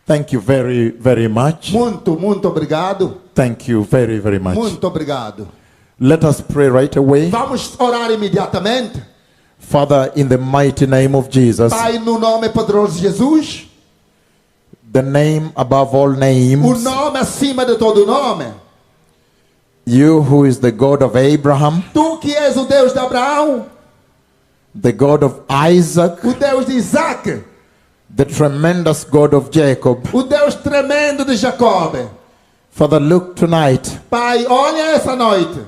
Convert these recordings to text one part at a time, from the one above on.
Thank you very, very much. Muito obrigado. Thank you very, very much. Muito obrigado. Let us pray right away. Vamos orar imediatamente. Father, in the mighty name of Jesus, Pai, no nome poderoso de Jesus, the name above all o names, nome acima de todo nome. you who is the God of Abraham, Tu que és o Deus de Abraão, the God of Isaac, o Deus de Isaac, the tremendous God of Jacob. o Deus tremendo de Jacob. Father, look tonight. Pai, olha essa noite.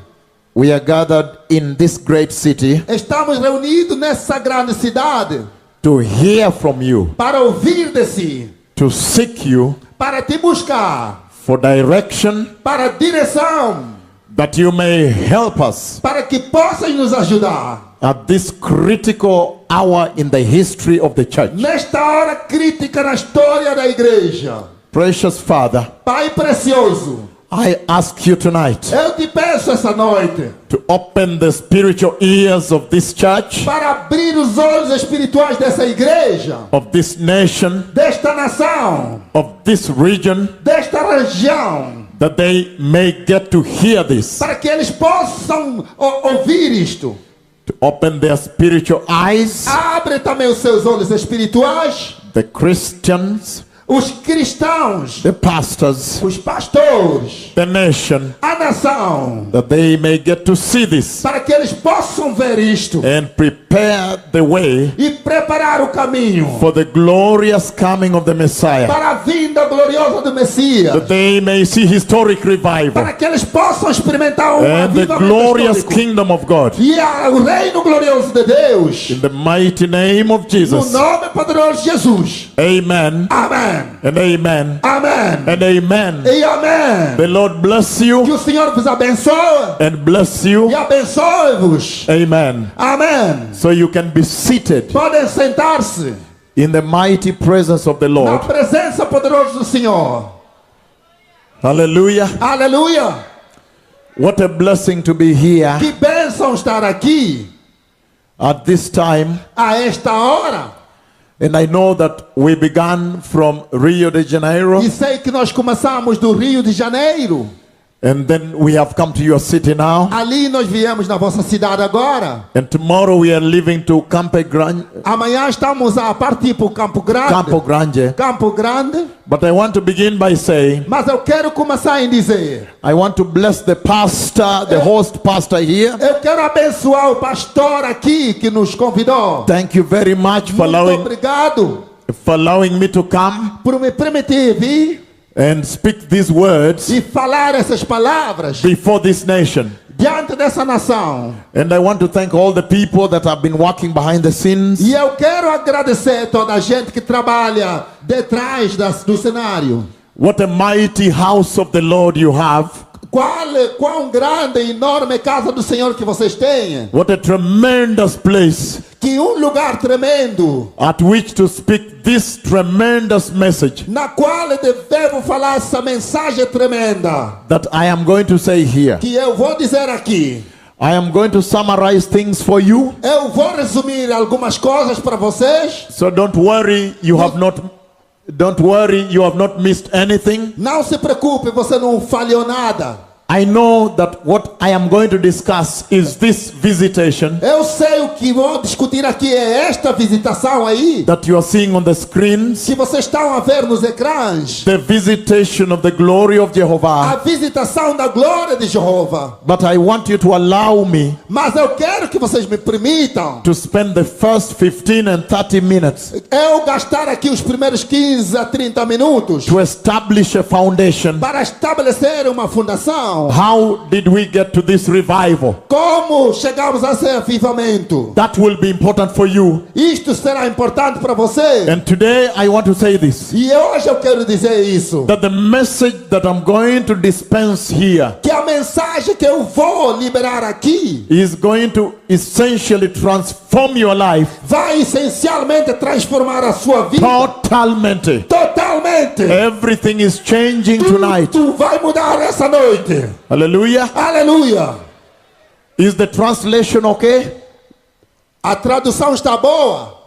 We are gathered in this great city Estamos reunidos nessa grande cidade to hear from you, para ouvir de si, to seek you para te buscar, for direction, para direção, that you may help us para que possas nos ajudar. at this critical hour in the history of the church. Nesta hora crítica na história da igreja. Precious Father, Pai precioso, I ask you tonight eu te peço essa noite to open the spiritual ears of this church, para abrir os olhos espirituais dessa igreja, of this nation, desta nação, of this region, desta região, that they may get to hear this, para que eles possam ouvir isto. to open their spiritual eyes, Abre também os seus olhos espirituais, the Christians, os cristãos, the pastors, os pastores, the nation, a nação, that they may get to see this para que eles possam ver isto and prepare the way e preparar o caminho for the glorious coming of the Messiah, para a vinda gloriosa do Messias, that they may see historic revival para que eles possam experimentar um and the avivamento glorious histórico kingdom of God. e o reino glorioso de Deus, In the mighty name of no Jesus. nome poderoso de Jesus. Amen Amém, and amen amém and amen. e amém. The Lord bless Que you o Senhor vos abençoe and bless e you. abençoe-vos. Amen. Amém. So you can be seated Podem sentar-se in the mighty presence of the na Lord. presença poderosa do Senhor. Hallelujah. Aleluia. What a blessing to be here Que bênção estar aqui at this time. a esta hora. And I know that we began from Rio de Janeiro, E sei que nós começamos do Rio de Janeiro. and then we have come to your city now. Ali nós viemos na vossa cidade agora. And tomorrow we are leaving to Campo Grande. Amanhã estamos a partir para o Campo Grande. Campo Grande. Campo Grande. But I want to begin by saying, Mas eu quero começar em dizer, I want to bless the pastor, the host pastor here. eu quero abençoar o pastor aqui que nos convidou. Thank you very much for Muito obrigado allowing me to come por me permitir vir and speak these words e falar essas palavras before this nation. diante dessa nação. And I want to thank all the people that have been working behind the scenes. E eu quero agradecer toda a gente que trabalha detrás do cenário. What a mighty house of the Lord you have. Quão grande e enorme casa do Senhor que vocês têm. What a tremendous place Que lugar tremendo at which to speak this tremendous message na qual devo falar essa mensagem tremenda that I am going to say here. que eu vou dizer aqui. I am going to summarize things for you. Eu vou resumir algumas coisas para vocês. So don't worry, you have not missed anything. Não se preocupe, você não falhou nada. I know that what I am going to discuss is this visitation Eu sei o que vou discutir aqui é esta visitação aí that you are seeing on the screens, que vocês estão a ver nos ecrãs. the visitation of the glory of A Jehovah. visitação da glória de Jeová. But I want you to allow me Mas eu quero que vocês me permitam to spend the first 15 and 30 minutes eu gastar aqui os primeiros 15 a 30 minutos to establish a foundation. para estabelecer uma fundação. How did we get to this revival? Como chegamos a esse avivamento? That will be important for you. Isto será importante para você. And today I want to say this, E hoje eu quero dizer isso. that the message that I'm going to dispense here Que a mensagem que eu vou liberar aqui is going to essentially transform your life vai essencialmente transformar a sua vida. totalmente. Totalmente. Everything is changing tonight. Tudo vai mudar essa noite. Hallelujah. Aleluia. Is the translation okay? A tradução está boa?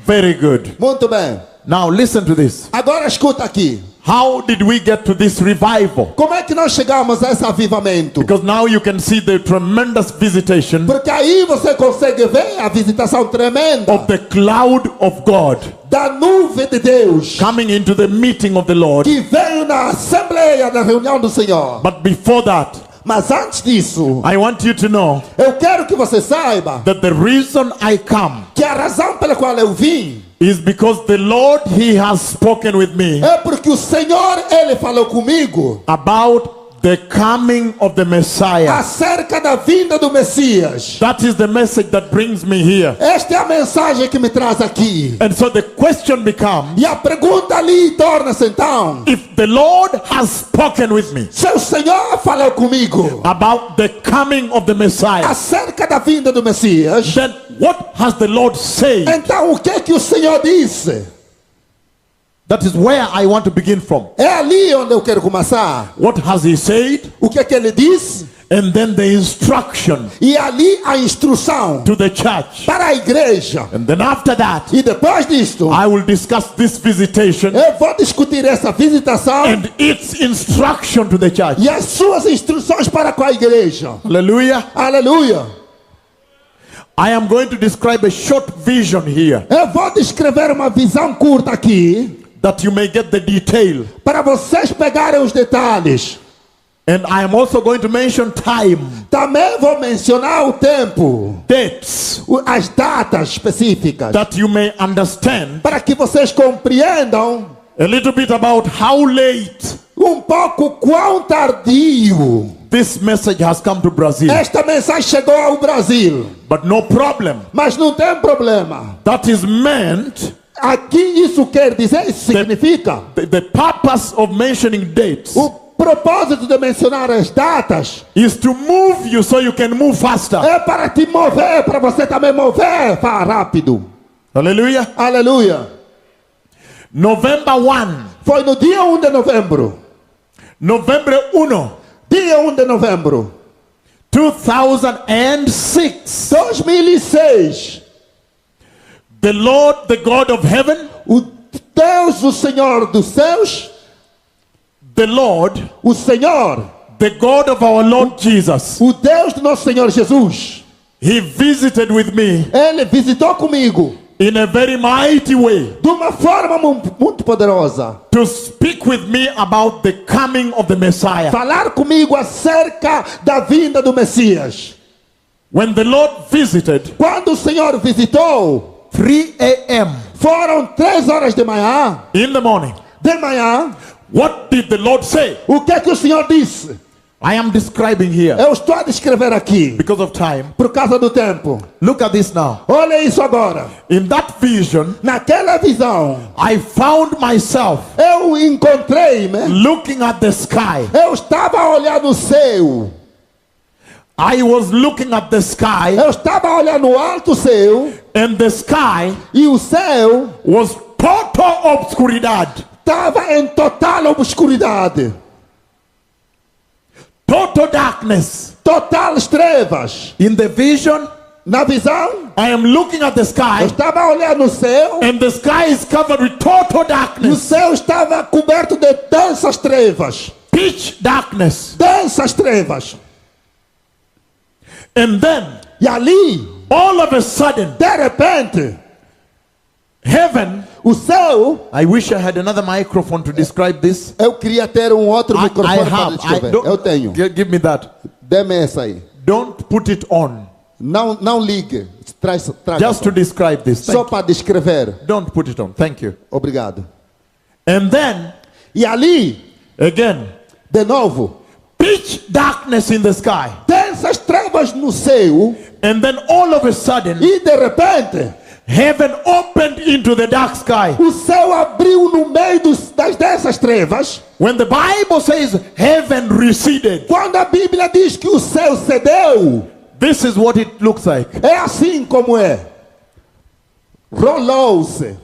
Very good. Muito bem. Now listen to this. Agora escuta aqui. How did we get to this revival? Como é que nós chegamos a esse avivamento? Because now you can see the tremendous visitation Porque aí você consegue ver a visitação tremenda of the cloud of God da nuvem de Deus coming into the meeting of the Lord. que veio na assembleia, na reunião do Senhor. But before that, Mas antes disso, I want you to know eu quero que você saiba that the reason I come que a razão pela qual eu vim is because the Lord, He has spoken with me é porque o Senhor, Ele falou comigo about the coming of the Messiah. acerca da vinda do Messias. That is the message that brings me here. Esta é a mensagem que me traz aqui. And so the question becomes, E a pergunta ali torna-se então: if the Lord has spoken with me se o Senhor falou comigo about the coming of the Messiah, acerca da vinda do Messias, then what has the Lord said? então o que o Senhor disse? That is where I want to begin from. É ali onde eu quero começar. What has He said? O que ele disse? And then the instruction E ali a instrução to the church. para a igreja. And then after that, E depois disto, I will discuss this visitation eu vou discutir essa visitação and its instruction to the church. e as suas instruções para com a igreja. Hallelujah. Aleluia. I am going to describe a short vision here Eu vou descrever uma visão curta aqui that you may get the detail. para vocês pegarem os detalhes. And I am also going to mention time, Também vou mencionar o tempo, dates, as datas específicas, that you may understand para que vocês compreendam a little bit about how late pouco quão tardio this message has come to Brazil. esta mensagem chegou ao Brasil. But no problem. Mas não tem problema. That is meant, Aqui isso quer dizer, isso significa the purpose of mentioning dates o propósito de mencionar as datas is to move you so you can move faster. é para te mover, para você também mover rápido. Hallelujah. Aleluia. November 1. Foi no dia 1 de novembro. November 1. Dia 1 de novembro. 2006. 2006. The Lord, the God of heaven, O Deus, o Senhor dos céus, the Lord, o Senhor, the God of our Lord Jesus, o Deus do nosso Senhor Jesus, He visited with me Ele visitou comigo in a very mighty way de uma forma muito poderosa. to speak with me about the coming of the Messiah. Falar comigo acerca da vinda do Messias. When the Lord visited, Quando o Senhor visitou, 3 a.m. foram 3 horas de manhã. in the morning, De manhã, what did the Lord say? o que o Senhor disse? I am describing here Eu estou a descrever aqui, because of time. por causa do tempo. Look at this now. Olha isso agora. In that vision, Naquela visão, I found myself eu encontrei-me, looking at the sky. eu estava a olhar no céu. I was looking at the sky, Eu estava a olhar no alto céu, and the sky e o céu was total obscuridad. estava em total obscuridade, Total darkness. total trevas. In the vision, Na visão, I am looking at the eu sky, estava a olhar no céu, and the sky is covered with total e o darkness. céu estava coberto de densas trevas. Pitch darkness. Densas trevas. And then, E ali, all of a sudden, de repente, heaven. o céu, I wish I had another microphone to describe this. eu queria ter outro I microfone para have. descrever. Don't- Eu tenho. Give me that. Dê-me essa aí. Don't put it on. Não ligue. Traga Just to describe this. só Thank para descrever. you. Don't put it on. Thank you. Obrigado. And then, E ali, again, de novo, pitch darkness in the sky. densas trevas no céu, And then all of a sudden, e de repente, heaven opened into the dark sky. o céu abriu no meio das densas trevas. When the Bible says heaven receded, Quando a Bíblia diz que o céu cedeu, this is what it looks like. é assim como é. Rolou-se,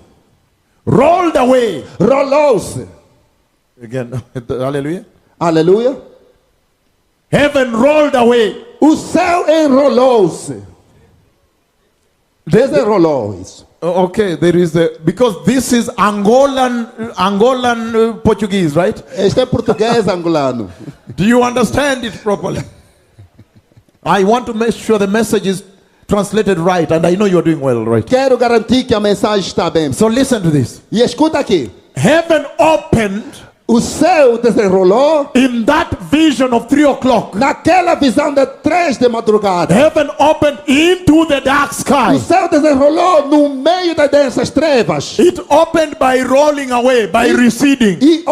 Rolled away. rolou-se. Again, hallelujah. Aleluia. Heaven rolled away. O céu enrolou-se. Desenrolou isso. Okay, there is a, because this is Angolan Portuguese, right? Este é português angolano. Do you understand it properly? I want to make sure the message is translated right, and I know you're doing well, right? Quero garantir que a mensagem está bem. So listen to this. E escuta aqui. Heaven opened O céu desenrolou in that vision of 3 o'clock. naquela visão de 3 de madrugada. Heaven opened into the dark O sky. céu desenrolou no meio das densas trevas. It opened by rolling away, by receding. E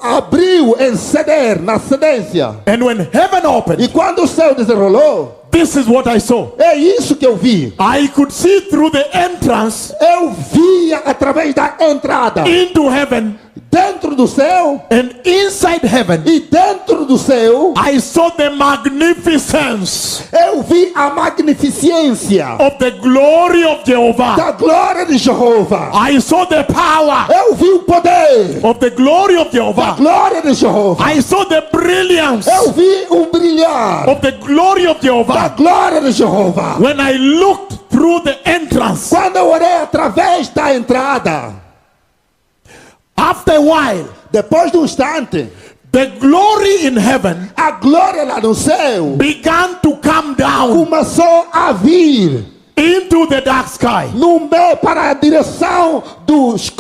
abriu em ceder, na cedência. And when heaven opened, E quando o céu desenrolou, this is what I saw. é isso que eu vi. I could see through the entrance Eu via através da entrada. into heaven, Dentro do céu and inside heaven, e dentro do céu, I saw the magnificence eu vi a magnificência of the glory of Jehovah. da glória de Jeová. I saw the power Eu vi o poder of the glory of da Jehovah. glória de Jeová. I saw the brilliance Eu vi o brilhar of the glory of da Jehovah. glória de Jeová. When I looked through the entrance, Quando eu orei através da entrada, after a while, depois de um instante, the glory in heaven a glória lá no céu began to come down começou a vir into the dark sky. no meio para a direção dos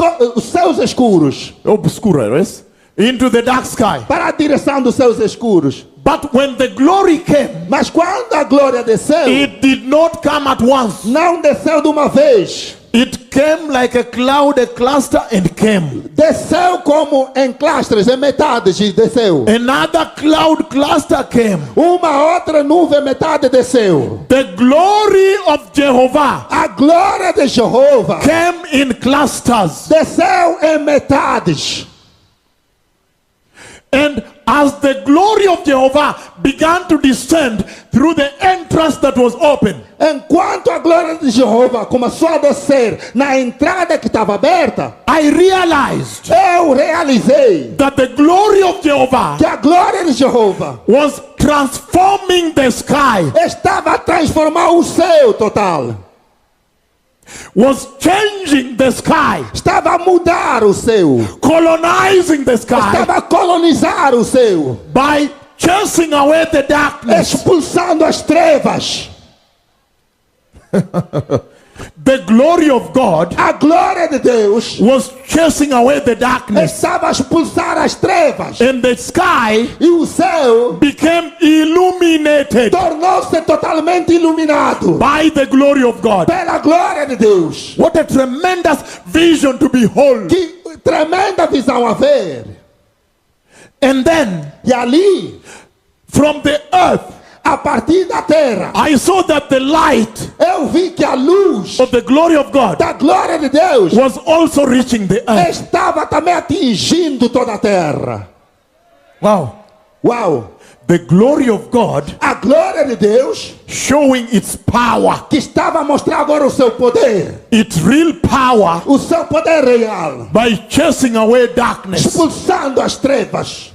céus escuros. Obscura, yes? Into the dark sky. Para a direção dos céus escuros. But when the glory came, Mas quando a glória desceu, it did not come at once. não desceu de uma vez. It came like a cloud, a cluster, and came. Desceu como em clastres, em metades e desceu. Another cloud cluster came. Uma outra nuvem, metade desceu. The glory of Jehovah A glória de Jeová came in clusters. desceu em metades. And as the glory of Jehovah began to descend through the entrance that was open, Enquanto a glória de Jeová começou a descer na entrada que estava aberta, I realized eu realizei that the glory of Jehovah que a glória de Jeová was transforming the sky, estava a transformar o céu total. was changing the sky, Estava a mudar o céu. colonizing the sky Estava a colonizar o céu. by chasing away the darkness. Expulsando as trevas. The glory of God A glória de Deus was chasing away the darkness, estava a expulsar as trevas. and the sky E o céu became illuminated tornou-se totalmente iluminado by the glory of God. pela glória de Deus. What a tremendous vision to behold. Que tremenda visão a ver. And then E ali, from the earth, a partir da terra, I saw that the light eu vi que a luz of the glory of God da glória de Deus was also reaching the earth. estava também atingindo toda a terra. Wow. Uau! The glory of God A glória de Deus showing its power, que estava a mostrar agora o seu poder. its real power O seu poder real. by chasing away darkness. Expulsando as trevas.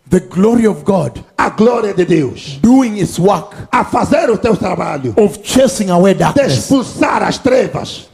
The glory of God A glória de Deus. doing its work A fazer o teu trabalho. of chasing away De darkness. expulsar as trevas.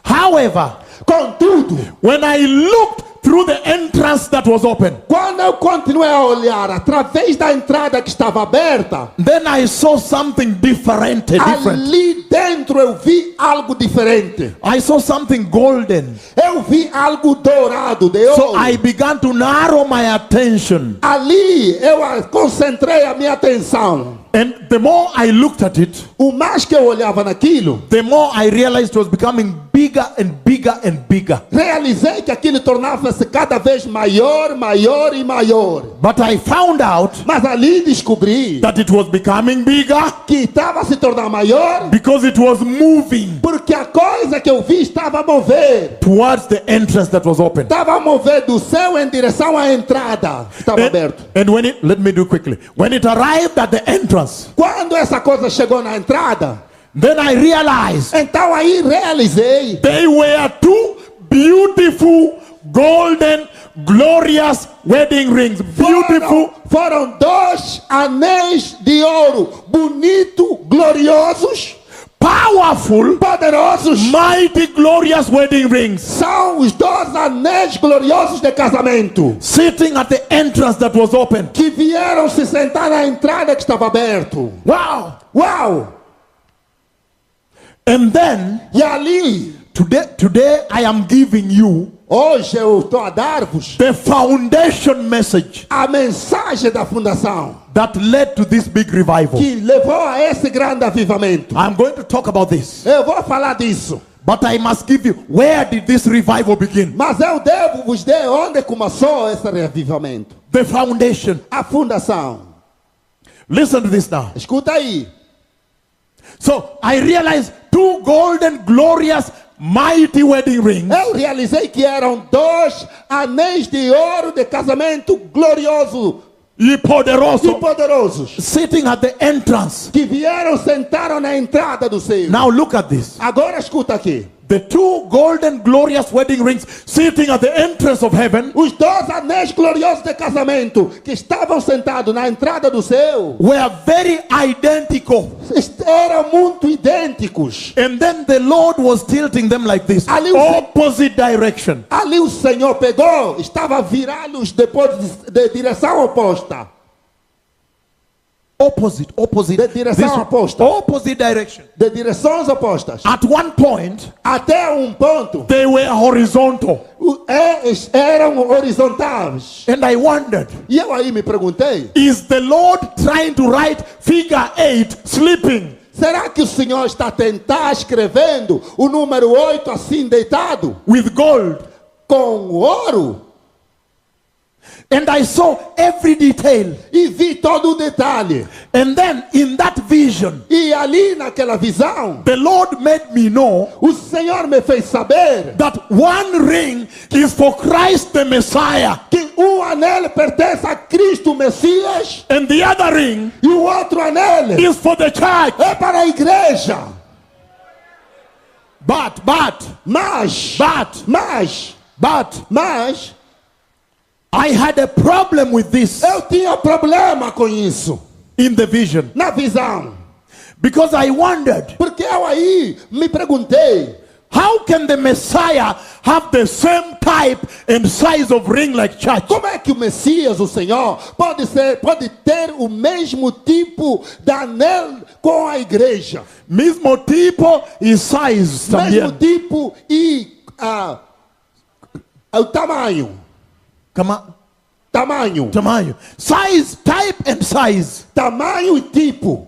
However, Contudo, when I looked through the entrance that was open, quando eu continuei a olhar através da entrada que estava aberta, then I saw something different. ali dentro eu vi algo diferente. I saw something golden. Eu vi algo dourado de So ouro. I began to narrow my attention. Ali eu concentrei a minha atenção. And the more I looked at it, O mais que eu olhava naquilo, the more I realized it was becoming bigger and bigger and bigger. realizei que aquilo tornava-se cada vez maior, maior e maior. But I found out Mas ali descobri that it was becoming bigger que estava a se tornar maior because it was moving porque a coisa que eu vi estava a mover. towards the entrance that was open. Estava a mover do céu em direção à entrada que estava aberto. And when it, let me do quickly. When it arrived at the entrance, Quando essa coisa chegou na entrada, then I realized então aí realizei they were two beautiful golden glorious wedding rings. Beautiful. Foram 2 anéis de ouro, bonito, gloriosos, Powerful, poderosos. mighty, glorious wedding rings. São os 2 anéis gloriosos de casamento Sitting at the entrance that was open. que vieram se sentar na entrada que estava aberto. Wow. Uau! And then, E ali, today I am giving you hoje eu estou a dar-vos the foundation message a mensagem da fundação that led to this big revival. que levou a esse grande avivamento. I'm going to talk about this. Eu vou falar disso, But I must give you, where did this revival begin? mas eu devo vos dizer onde começou esse avivamento. The foundation. A fundação. Listen to this now. Escuta aí. So I realized 2 golden, glorious, mighty wedding rings Eu realizei que eram 2 anéis de ouro de casamento glorioso e e poderoso poderosos sitting at the entrance. que vieram sentaram na entrada do céu. Now look at this. Agora escuta aqui. The 2 golden, glorious wedding rings sitting at the entrance of heaven Os 2 anéis gloriosos de casamento que estavam sentados na entrada do céu were very identical. eram muito idênticos. And then the Lord was tilting them like this, Ali o Senhor- opposite direction. Ali o Senhor pegou, estava virá-los depois de direção oposta. Opposite. De direção oposta. Opposite direction. De direções opostas. At one point, Até um ponto, they were horizontal. eram horizontais. And I wondered, E eu aí me perguntei, is the Lord trying to write figure 8 sleeping? será que o Senhor está a tentar escrevendo o número 8 assim deitado? With gold? Com ouro? And I saw every detail. E vi todo o detalhe. And then in that vision, E ali naquela visão, the Lord made me know o Senhor me fez saber that one ring is for Christ the Messiah, que um anel pertence a Cristo Messias and the other ring e o outro anel is for the church. é para a igreja. But, Mas I had a problem with this eu tinha problema com isso in the vision, na visão. because I wondered, Porque eu aí me perguntei, how can the Messiah have the same type and size of ring like church? como é que o Messias, o Senhor, pode ter o mesmo tipo de anel com a igreja? Mismo tipo y size Mesmo también. tipo e o tamanho. Tamaño. Size, type and size. Tamanho e tipo.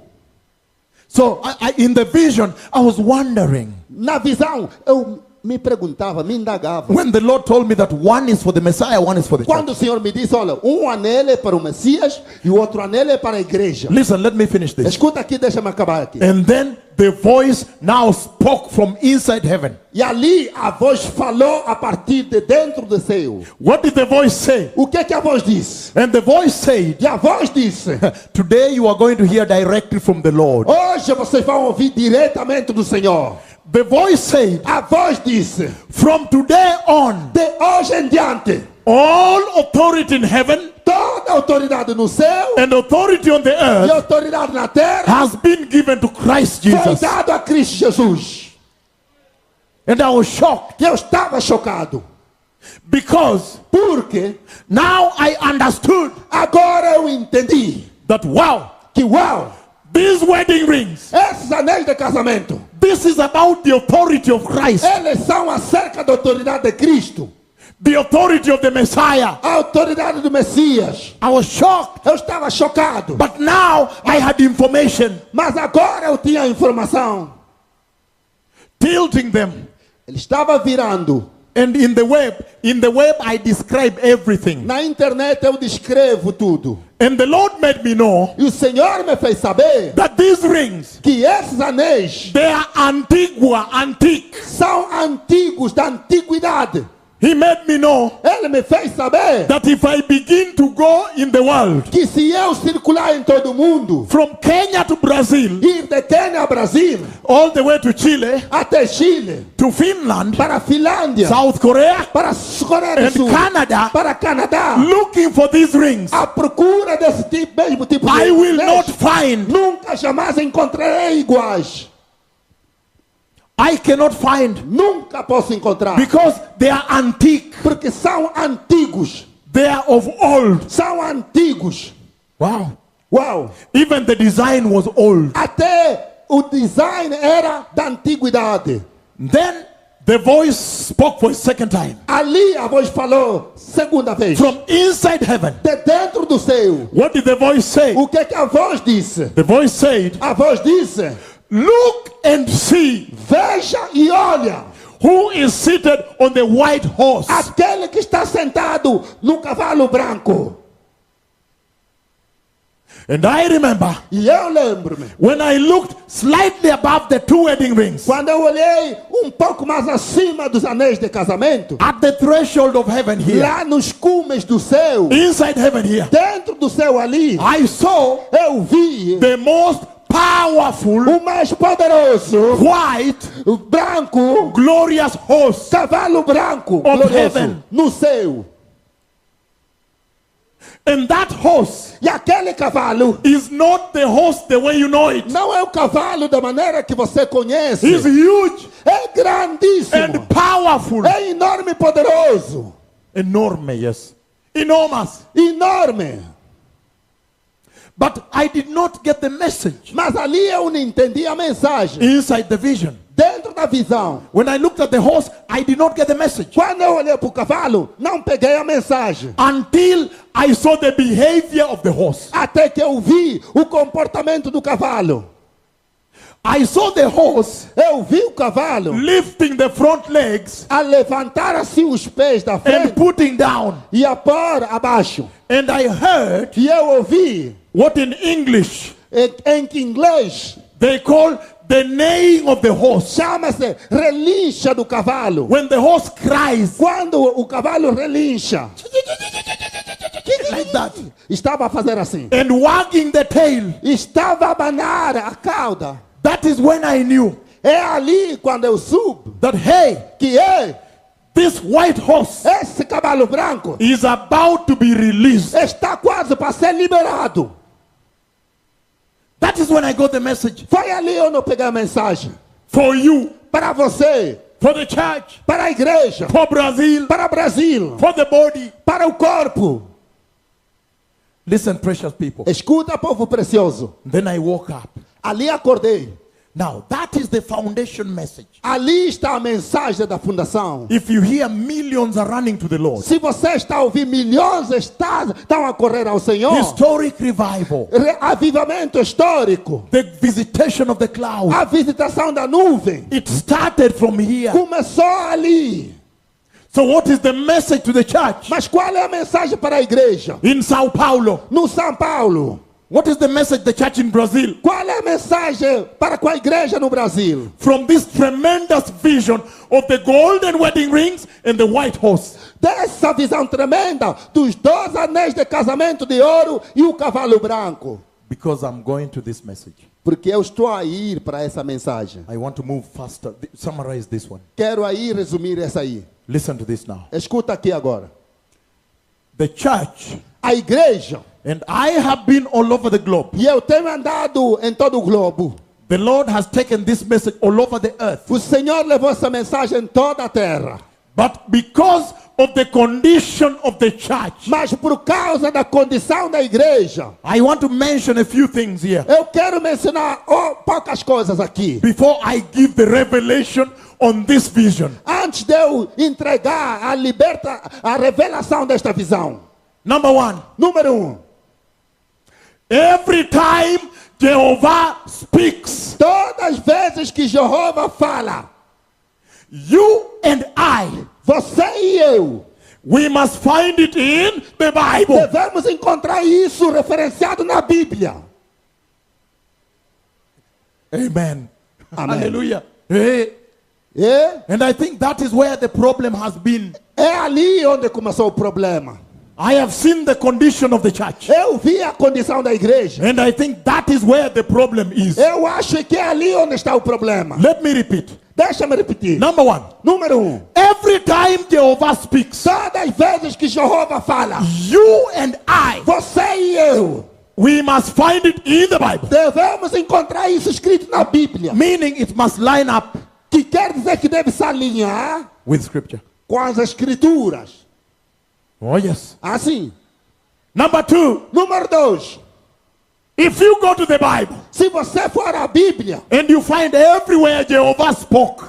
So in the vision, I was wondering, Na visão, eu me perguntava, me indagava. when the Lord told me that one is for the Messiah, one is for the church. Quando o Senhor me disse, olha, um anel é para o Messias e o outro anel é para a igreja. Listen, let me finish this. Escuta aqui, deixa-me acabar aqui. And then the voice now spoke from inside heaven. E ali a voz falou a partir de dentro do céu. What did the voice say? O que a voz disse? And the voice said, E a voz disse, today you are going to hear directly from the Lord. hoje vocês vão ouvir diretamente do Senhor. The voice said, A voz disse, from today on, de hoje em diante, all authority in heaven toda autoridade no céu and authority on the e earth autoridade na terra has been given to Christ foi Jesus. dado a Cristo Jesus. And I was shocked E eu estava chocado. because Porque now I understood agora eu entendi that, wow, que, uau, these wedding rings, esses anéis de casamento, this is about the authority of Christ, eles são acerca da autoridade de Cristo, the authority of the Messiah. a autoridade do Messias. I was shocked, Eu estava chocado. but now I had information Mas agora eu tinha a informação. tilting them. Ele estava virando. And in the web I describe everything. Na internet eu descrevo tudo. And the Lord made me know E o Senhor me fez saber that these rings, que esses anéis they are antique. são antigos, da antiguidade. He made me know Ele me fez saber that if I begin to go in the world, que se eu circular em todo o mundo, from Kenya to Brazil, ir de Quênia a Brasil, all the way to Chile, até Chile, to Finland, para a Finlândia, South Korea, para a Coreia do and Sul, Canada, para Canadá, looking for these rings, à procura desse mesmo tipo de I will anéis, not find. nunca jamais encontrarei iguais. I cannot find Nunca posso encontrar. because they are antique. Porque são antigos. They are of old. São antigos. Wow. Uau! Even the design was old. Até o design era da antiguidade. Then the voice spoke for a second time. Ali a voz falou segunda vez. From inside heaven. De dentro do céu. What did the voice say? O que a voz disse? The voice said, A voz disse: look and see veja e olha. who is seated on the white horse. Aquele que está sentado no cavalo branco. And I remember E eu lembro-me. when I looked slightly above the two wedding rings Quando eu olhei pouco mais acima dos anéis de casamento. at the threshold of heaven here, Lá nos cumes do céu. inside heaven here, Dentro do céu ali. I saw Eu vi the most powerful, o mais poderoso, white, o branco, glorious horse. cavalo branco, Of glorioso, heaven. no céu. And that horse E aquele cavalo is not the horse the way you know it. não é o cavalo da maneira que você conhece. He's huge É grandíssimo. and powerful. É enorme e poderoso. Enorme, yes. Enormous. Enorme. But I did not get the message Mas ali eu não entendi a mensagem. inside the vision. Dentro da visão. When I looked at the horse, I did not get the message Quando eu olhei para o cavalo, não peguei a mensagem. until I saw the behavior of the horse. Até que eu vi o comportamento do cavalo. I saw the horse Eu vi o cavalo lifting the front legs a levantar assim os pés da and frente putting down. e a pôr abaixo. And I heard E eu ouvi what in English em inglês they call the neighing of the horse. chama-se relincha do cavalo. When the horse cries Quando o cavalo relincha, like that estava a fazer assim. and wagging the tail, Estava a abanar a cauda. that is when I knew É ali quando eu subo that, hey, que this white horse esse cavalo branco is about to be released. está quase para ser liberado. That is when I got the message Foi ali eu não peguei a mensagem. for you, Para você, for the church, para a igreja, for Brazil, para o Brasil, for the body. para o corpo. Listen, precious people. Escuta, povo precioso. Then I woke up. Ali acordei. Now, that is the foundation message. Ali está a mensagem da fundação. If you hear millions are running to the Lord, Se você está a ouvir, milhões estão a correr ao Senhor. historic revival, Avivamento histórico. the visitation of the cloud, A visitação da nuvem. it started from here. Começou ali. So what is the message to the church Mas qual é a mensagem para a igreja? in Sao Paulo? No São Paulo. What is the message the church in Brazil? Qual é a mensagem para com a igreja no Brasil? From this tremendous vision of the golden wedding rings and the white horse. Dessa visão tremenda dos 2 anéis de casamento de ouro e o cavalo branco. Because I'm going to this message. Porque eu estou a ir para essa mensagem. I want to move faster. Summarize this one. Quero aí resumir essa aí. Listen to this now. Escuta aqui agora. The church, A igreja, and I have been all over the globe. e eu tenho andado em todo o globo. The Lord has taken this message all over the earth. O Senhor levou essa mensagem em toda a terra. But because of the condition of the church, Mas por causa da condição da igreja, I want to mention a few things here eu quero mencionar poucas coisas aqui. before I give the revelation on this vision. Antes de eu entregar a revelação desta visão. Number one, Número 1. every time Jehovah speaks, Todas as vezes que Jeová fala, you and I, você e eu, we must find it in the Bible. devemos encontrar isso referenciado na Bíblia. Amen. Amen. Hallelujah. Hey. E And I think that is where the problem has been. É ali onde começou o problema. I have seen the condition of the church. Eu vi a condição da igreja. And I think that is where the problem is. Eu acho que é ali onde está o problema. Let me repeat. Deixa-me repetir. Number one. Número 1. Every time Jehovah speaks, Todas as vezes que Jeová fala, you and I, você e eu, we must find it in the Bible. devemos encontrar isso escrito na Bíblia. Meaning it must line up Que quer dizer que deve se alinhar with Scripture. com as escrituras. Oh, yes. Assim. Number two, Número 2. if you go to the Bible Se você for à Bíblia, and you find everywhere Jehovah spoke,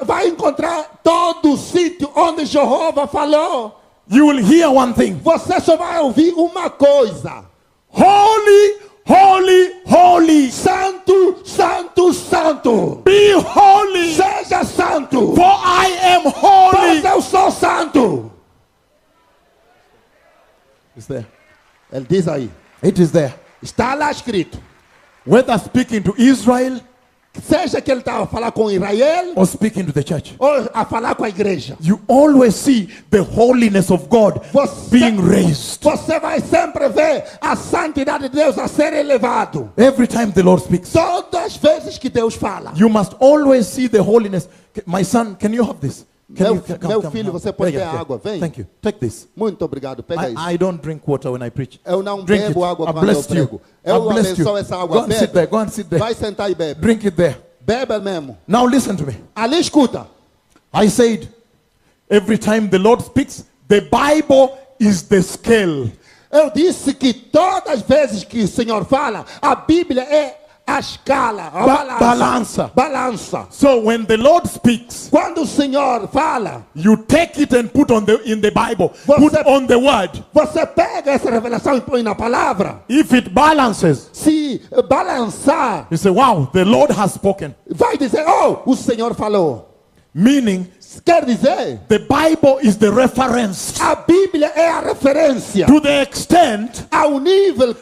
vai encontrar todo o sítio onde Jeová falou. you will hear one thing. Você só vai ouvir uma coisa. Holy, holy, holy. Santo, santo, santo. Be holy, Seja santo. for I am holy. Pois eu sou santo. It's there. Ele diz aí. It is there. Está lá escrito. Whether speaking to Israel Seja que ele está a falar com Israel or speaking to the church, ou a falar com a igreja. you always see the holiness of God being raised. Você vai sempre ver a santidade de Deus a ser elevado. Every time the Lord speaks, Todas as vezes que Deus fala. you must always see the holiness. My son, can you have this? Can Meu filho, você pode ter água, vem. Thank you. Take this. Muito obrigado, pega isso. I don't drink water when I preach. Eu não Drink bebo it. água I quando eu blessed prego. you. Eu I blessed you. abençoo essa Go água. and sit Bebe. there. Go and sit there. Vai sentar e bebe. Drink it there. Bebe mesmo. Now listen to me. Ali escuta. I said, every time the Lord speaks, the Bible is the scale. Eu disse que todas as vezes que o Senhor fala, a Bíblia é a escala, a balança. Balança. So when the Lord speaks, Quando o Senhor fala, you take it and put in the Bible. Você- Put on the word. você pega essa revelação e põe na palavra. If it balances, Se balançar, you say, wow, the Lord has spoken. vai dizer, oh, o Senhor falou. Meaning, Quer dizer, the Bible is the reference a Bíblia é a referência to the extent ao nível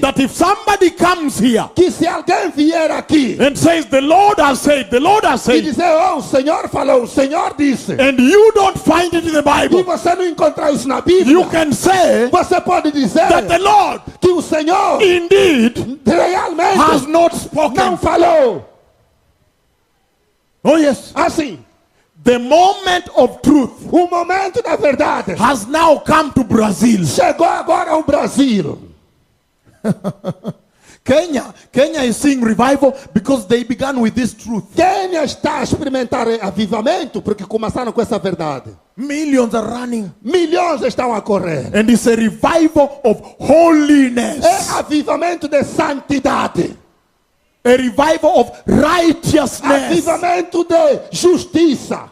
that if somebody comes here que se alguém vier aqui and says, the Lord has said, the Lord has e said, dizer, oh, o Senhor falou, o Senhor disse, and you don't find it in the e Bible, você não encontrar isso na you Bíblia, can say você pode dizer that the Lord que o Senhor indeed realmente has not não spoken. falou. Oh yes. Assim, The moment of truth o momento da verdade has now come to Brazil. chegou agora ao Brasil. Kenya is seeing revival because they began with this truth. Quênia está a experimentar avivamento porque começaram com essa verdade. Millions are running. Milhões estão a correr. And it's a revival of holiness. É avivamento de santidade. A revival of righteousness. Avivamento de justiça.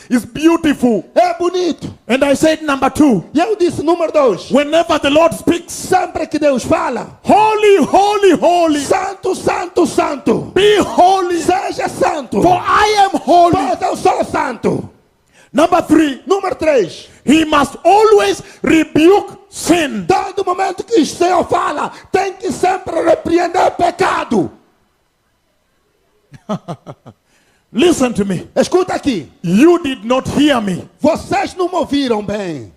It's beautiful. É bonito. And I said number 2. E eu disse número 2. Whenever the Lord speaks, Sempre que Deus fala, holy, holy, holy, santo, santo, santo. be holy, Seja santo. for I am holy. Pois eu sou santo. Number 3, Número 3. he must always rebuke sin. Todo momento que o Senhor fala, tem que sempre repreender o pecado. Listen to me. Escuta aqui. You did not hear me. Vocês não me ouviram bem.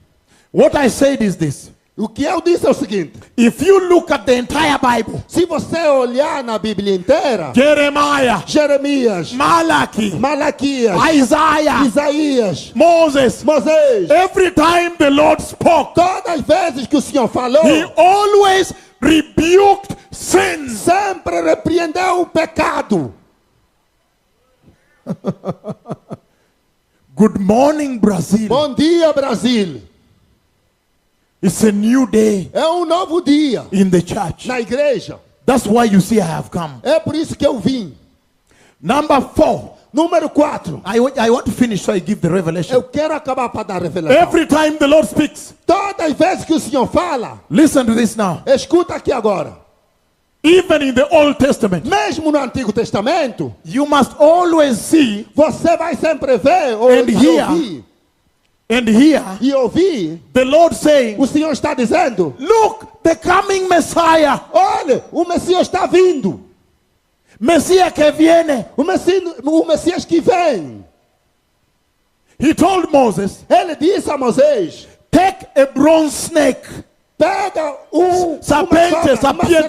What I said is this. O que eu disse é o seguinte. If you look at the entire Bible, Se você olhar na Bíblia inteira, Jeremiah, Jeremias, Malachi, Malaquias, Isaiah, Isaías, Moses, Moisés, every time the Lord spoke, todas as vezes que o Senhor falou, he always rebuked sin. sempre repreendeu o pecado. Good morning, Brazil. Bom dia, Brasil. It's a new day É um novo dia in the church. na igreja. That's why you see I have come. É por isso que eu vim. Number 4. Número 4. I want to finish so I give the revelation. Eu quero acabar para dar revelação. Every time the Lord speaks, Todas as vezes que o Senhor fala, listen to this now. escuta aqui agora. Even in the Old Testament, Mesmo no Antigo Testamento, you must always see você vai sempre ver ou And hear. ouvir and hear e ouvir the Lord saying, o Senhor está dizendo: look, the coming Messiah, olha, o Messias está vindo. Messiah que viene. O Messias que vem. He told Moses, Ele disse a Moisés: take a bronze snake pega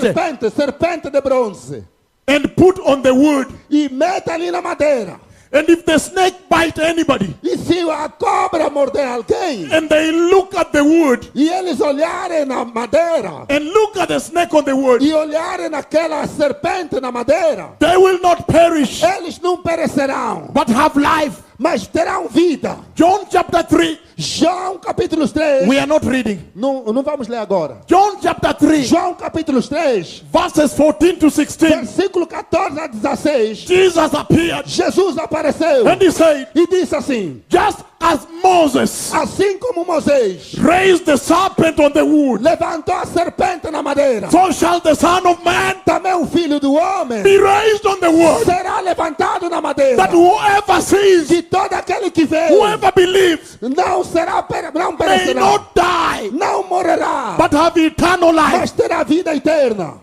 Serpente, serpente de bronze, and put on the wood. e meta ali na madeira. And if the snake bite anybody, E se a cobra morder alguém, and they look at the wood, e eles olharem na madeira, and look at the snake on the wood, e olharem naquela serpente na madeira, they will not perish, eles não perecerão, but have life. mas terão vida. John chapter 3. João capítulo 3. We are not reading. Não vamos ler agora. John chapter 3, João capítulo 3, verses 14 to 16. versículo 14 a 16. Jesus appeared Jesus apareceu and he said, e disse assim: just as Moses assim como Moisés raised the serpent on the wood, levantou a serpente na madeira, so shall the Son of Man também o filho do homem be raised on the wood, será levantado na madeira, that whoever sees, que todo aquele que vê whoever believes, não may perecerá, not die, não morrerá, but have eternal life. mas terá vida eterna.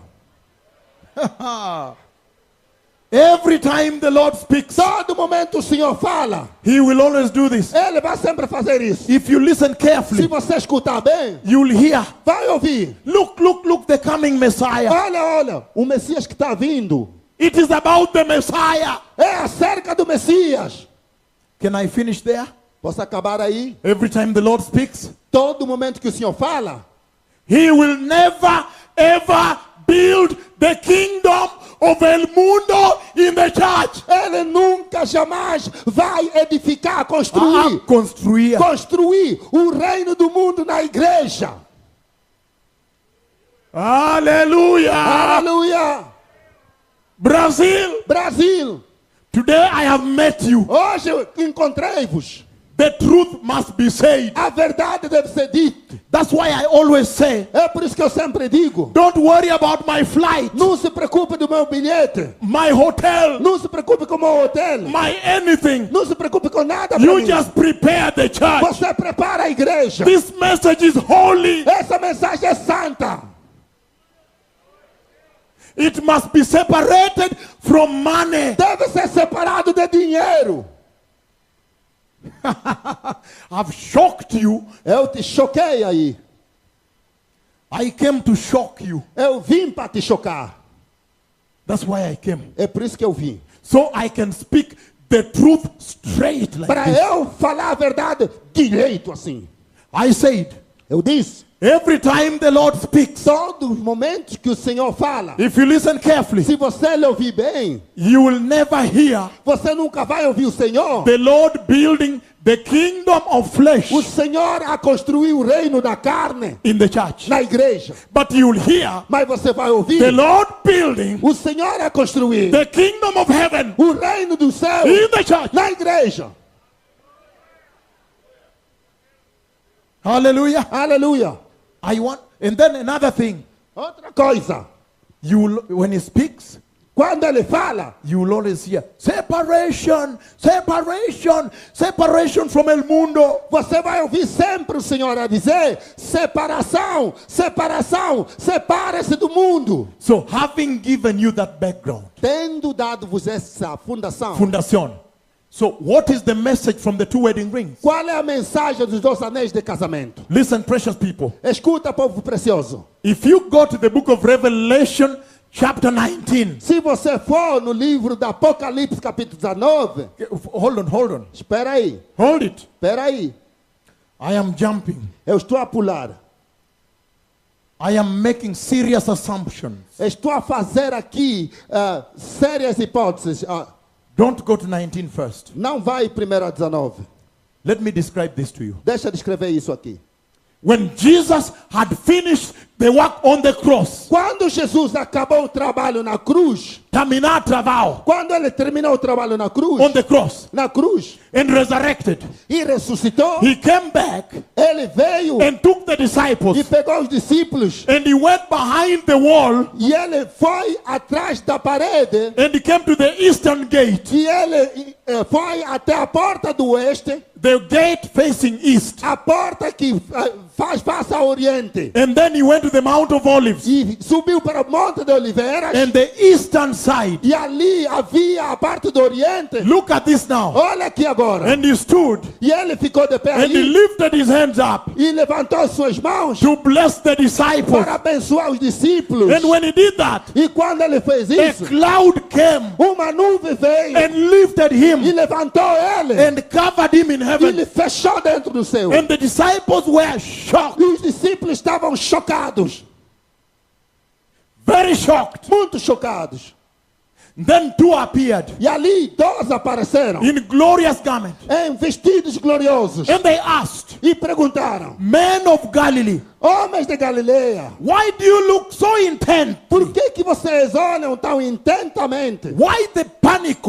Every time the Lord speaks, Todo momento o Senhor fala, He will always do this. Ele vai sempre fazer isso. If you listen Se carefully, você escutar bem, you'll hear, vai ouvir. look, look, look, the coming Messiah. Olha, o Messias que está vindo. It is about the Messiah. É acerca do Messias. Can I finish there? Posso acabar aí? Every time the Lord speaks, Todo momento que o Senhor fala, He will never ever build the kingdom of El Mundo in the church. Ele nunca jamais vai edificar, construir Construir. o reino do mundo na igreja. Hallelujah. Aleluia! Brazil, Brasil, today I have met you. hoje eu encontrei-vos. The truth must be said. A verdade deve ser dita. That's why I always say, É por isso que eu sempre digo: don't worry about my flight, não se preocupe do meu bilhete, my hotel, não se preocupe com o meu hotel, my anything. não se preocupe com nada. You Pra mim. just prepare the church. Você prepara a igreja. This message is holy. Essa mensagem é santa. It must be separated from money. Deve ser separado de dinheiro. I've shocked you. Eu te choquei aí. I came to shock you. Eu vim para te chocar. That's why I came. É por isso que eu vim. So I can speak the truth straight like Para this. eu falar a verdade direito assim. I said, Eu disse: every time the Lord speaks, todos os momentos que o Senhor fala, if you listen carefully, se você lhe ouvir bem, you will never hear você nunca vai ouvir o Senhor. the Lord building the kingdom of flesh O Senhor a construir o reino da carne in the church. na igreja. But you will hear Mas você vai ouvir the Lord building o Senhor a construir the kingdom of heaven o reino do céu in the church. na igreja. Hallelujah. Aleluia. I want, and then another thing, Outra coisa, you will, when he speaks, quando ele fala, you will always hear separation, separation, separation from el mundo. você vai ouvir sempre o Senhor a dizer: separação, separação, separe-se do mundo. So having given you that background, Tendo dado-vos essa fundação, fundación. So what is the message from the two wedding rings? qual é a mensagem dos 2 anéis de casamento? Listen, precious people. Escuta, povo precioso. If you go to the book of Revelation, chapter 19. Se você for no livro do Apocalipse, capítulo 19, Hold on. espera aí, Hold it. espera aí. I am jumping. Eu estou a pular. I am making serious assumptions. Estou a fazer aqui sérias hipóteses. Don't go to 19 first. Não vai primeiro a 19. Let me describe this to you. Deixa eu descrever isso aqui. When Jesus had finished the work on the cross, Quando Jesus acabou o trabalho na cruz, terminar trabalho quando ele terminou o trabalho na cruz, on the cross and resurrected, e ressuscitou, he came back ele veio and took the e disciples pegou os discípulos and he went behind the wall e ele foi atrás da parede and he came to the eastern gate. e ele foi até a porta do oeste. the gate facing east. a porta que faz face ao oriente. And then he went to the Mount of Olives. E subiu para o Monte de Oliveiras. And the eastern side. E ali havia a parte do oriente. Look at this now. Olha aqui agora. And he stood. E ele ficou de pé And he ali. lifted his hands up E levantou suas mãos to bless the disciples. para abençoar os discípulos. And when he did that, E quando ele fez a isso, cloud came uma nuvem veio and lifted e him levantou ele. and covered him in E heaven. ele fechou dentro do céu. And the disciples were shocked, E os discípulos estavam chocados. very shocked. Muito chocados. Then two appeared E ali 12 apareceram. in glorious garments. Em vestidos gloriosos. And they asked, E perguntaram: men of Galilee, homens de Galileia, why do you look so intent? por que vocês olham tão intentamente? Why the panic?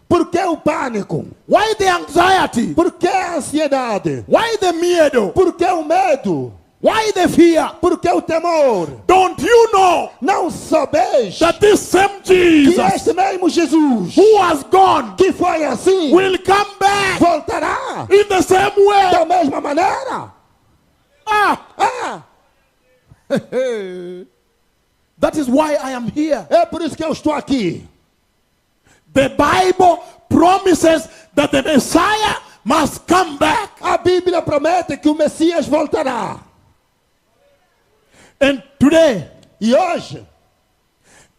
Por que o pânico? Why the anxiety? Por que a ansiedade? Why the miedo? Por que o medo? Why the fear? Por que o temor? Don't you know Não sabeis that this same que Jesus este mesmo Jesus, who has gone que foi assim, will come back voltará in the same way? da mesma maneira? Ah, Ah, that is why I am here. é por isso que eu estou aqui. The Bible promises that the Messiah must come back. A Bíblia promete que o Messias voltará. And today, E hoje,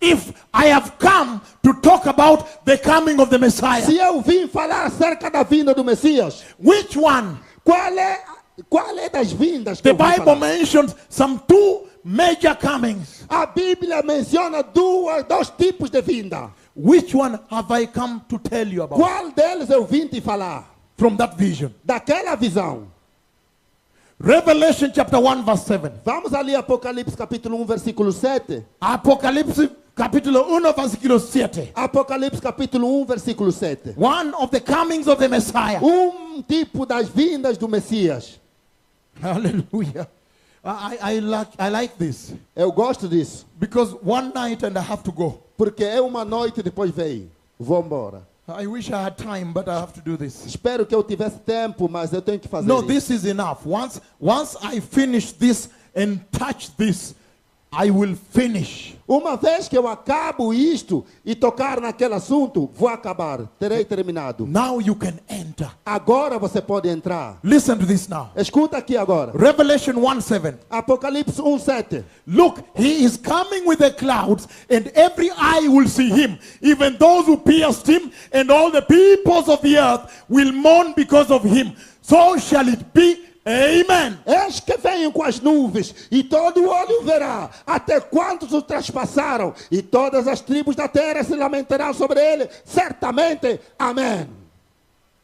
if I have come to talk about the coming of the Messiah, se eu vim falar acerca da vinda do Messias, which one? qual é das vindas que The eu vim Bible falar? mentions some two major comings. A Bíblia menciona dois tipos de vinda. Which one have I come to tell you about? Qual deles eu vim te falar? From that vision. Daquela visão. Revelation chapter 1 verse 7. Vamos ali, Apocalipse capítulo 1, versículo 7. Apocalipse capítulo 1 versículo 7. Apocalipse capítulo 1, versículo 7. One of the comings of the Messiah. Tipo das vindas do Messias. Hallelujah. I like this. Eu gosto disso. Because one night and I have to go. Porque é uma noite e depois veio. Vou embora. I wish I had time, but I have to do this. Espero que eu tivesse tempo, mas eu tenho que fazer No, isso. this is enough. Once I finish this and touch this, I will finish. Uma vez que eu acabo isto e tocar naquele assunto, vou acabar. Terei terminado. Now you can enter. Agora você pode entrar. Listen to this now. Escuta aqui agora. Revelation 1:7. Apocalipse 1:7. Look, he is coming with the clouds, and every eye will see him, even those who pierced him, and all the peoples of the earth will mourn because of him. So shall it be. Amen. Eis que venho com as nuvens, e todo olho verá, até quantos o traspassaram, e todas as tribos da terra se lamentarão sobre ele. Certamente. Amém.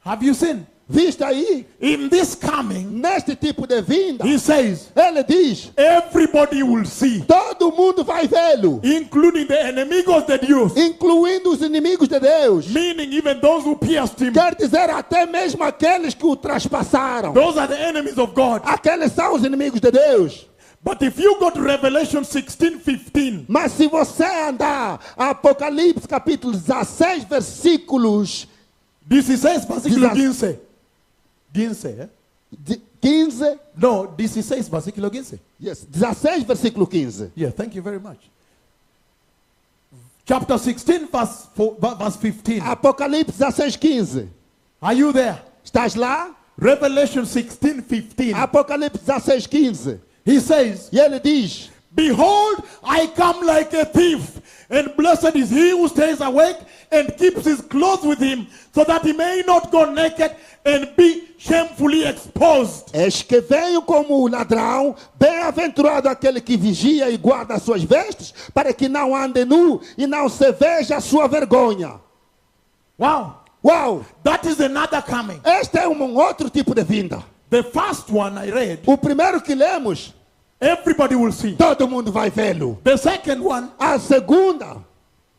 Have you seen? Viste aí? In this coming, Neste tipo de vinda, he says, ele diz: everybody will see, todo mundo vai vê-lo, including the enemigos de Dios, incluindo os inimigos de Deus. meaning even those who pierced him. Quer dizer, até mesmo aqueles que o traspassaram. Those are the enemies of God. Aqueles são os inimigos de Deus. But if you go to Revelation 16:15, Mas se você andar a Apocalipse capítulo 16, versículos 16 versículo 15. 15, eh? 15, No, 16 versículo 15. yes, 16, versículo 15. Yeah, thank you very much. Chapter 16 verse 15. Apocalipse 16, 15. Are you there? Estás lá? Revelation 16:15. Apocalipse 16, 15. He says, E ele diz: behold, I come like a thief, and blessed is he who stays awake and keeps his clothes with him, so that he may not go naked and be shamefully exposed. Eis que venho como o ladrão, bem-aventurado aquele que vigia e guarda as suas vestes, para que não ande nu e não se veja a sua vergonha. Wow. Uau! That is another coming. Este é um outro tipo de vinda. The first one I read, O primeiro que lemos, everybody will see. todo mundo vai vê-lo. The second one, A segunda,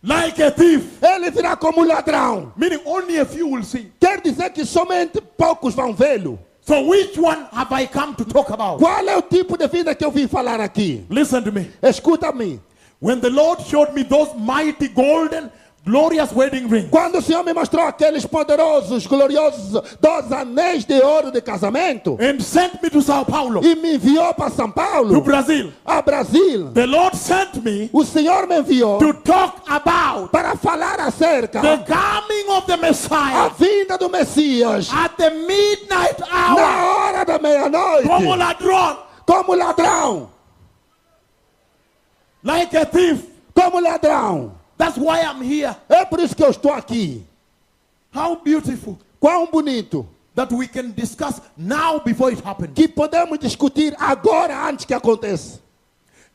like a thief, ele virá como ladrão. meaning only a few will see. Quer dizer que somente poucos vão vê-lo. So which one have I come to talk about? Qual é o tipo de vida que eu vim falar aqui? Listen to me. Escuta-me. When the Lord showed me those mighty golden glorious wedding ring. Quando o Senhor me mostrou aqueles poderosos, gloriosos 2 anéis de ouro de casamento And sent me to Sao Paulo, e me enviou para São to Paulo, Brazil. a Brasil, The Lord sent me o Senhor me enviou to talk about para falar acerca the coming of the a Messiah vinda do Messias at the midnight na hour hora da como meia-noite, ladrón, como ladrão, like a thief. como ladrão. That's why I'm here. É por isso que eu estou aqui. How beautiful Quão bonito that we can discuss now before it happens. que podemos discutir agora antes que aconteça.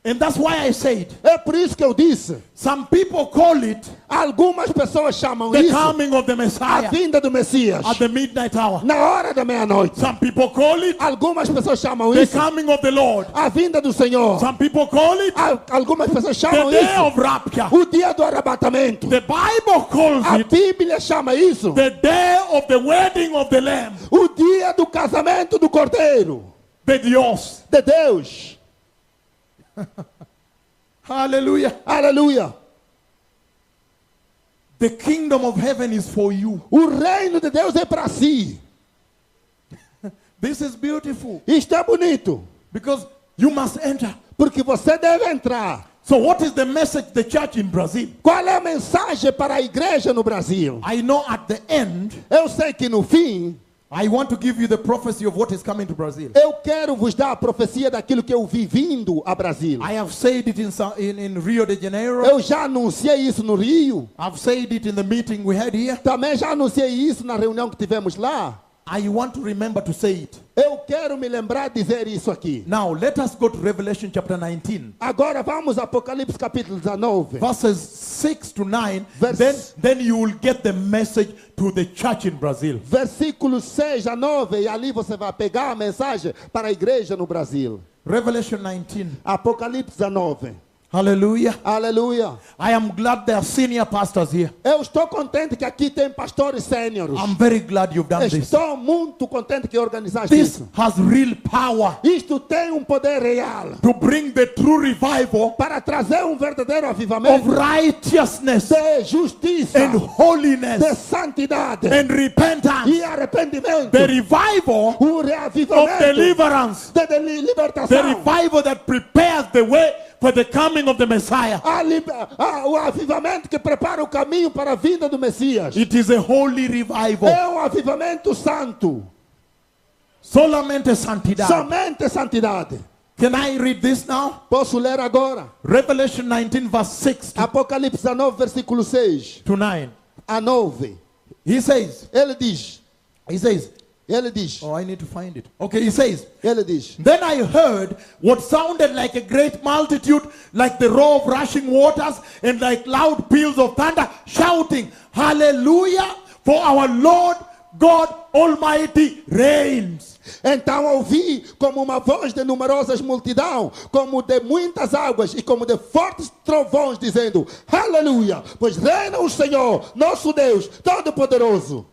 And that's why I said, É por isso que eu disse, some people call it algumas pessoas chamam the isso coming of the a Messiah vinda do Messias at the midnight hour. na hora da meia-noite. Some people call it Algumas pessoas chamam the isso coming of the Lord. a vinda do Senhor. Some people call it Algumas pessoas the chamam day isso of rapture. o dia do arrebatamento. The Bible calls A it Bíblia chama isso the day of the wedding of the Lamb, o dia do casamento do Cordeiro the Dios. de Deus. Hallelujah. Aleluia. The kingdom of heaven is for you. O reino de Deus é para si. This is beautiful Isto é bonito, because you must enter. porque você deve entrar. So what is the message the church in Brazil? Qual é a mensagem para a igreja no Brasil? I know at the end, Eu sei que no fim, I want to give you the prophecy of what is coming to Brazil. eu quero vos dar a profecia daquilo que eu vi vindo a Brasil. I have said it in Rio de Janeiro. Eu já anunciei isso no Rio. I've said it in the meeting we had here. Também já anunciei isso na reunião que tivemos lá. I want to remember to say it. Eu quero me lembrar de dizer isso aqui. Now, let us go to Revelation chapter 19. Agora vamos a Apocalipse capítulo 19. Verses 6 to 9. Verse- Then you will get the message to the church in Brazil. Versículos 6 a 9. E ali você vai pegar a mensagem para a igreja no Brasil. Revelation 19. Apocalipse 19. Hallelujah. Aleluia. I am glad there are senior pastors here. Eu estou contente que aqui tem pastores sêniores. I'm very glad you've done this. Estou muito contente que organizaste This isso. has real power Isto tem poder real to bring the true revival para trazer verdadeiro of avivamento righteousness de justiça, and de holiness santidade and repentance. e arrependimento. The revival O of reavivamento deliverance. de The libertação. revival that prepares the way for the coming of the Messiah. O avivamento que prepara o caminho para a vinda do Messias. It is a holy revival. É avivamento santo. Solamente santidad. Somente santidade. Can I read this now? Posso ler agora? Revelation 19 verse 6 Apocalipse 19, versículo 6 to 9. a 9. He says, Ele diz, oh, I need to find it. Okay, he says, ele diz. then I heard what sounded like a great multitude, like the roar of rushing waters, and like loud peals of thunder, shouting, Hallelujah, for our Lord God Almighty reigns. Então ouvi como uma voz de numerosas multidão, como de muitas águas e como de fortes trovões, dizendo, Aleluia, pois reina o Senhor, nosso Deus, Todo-Poderoso.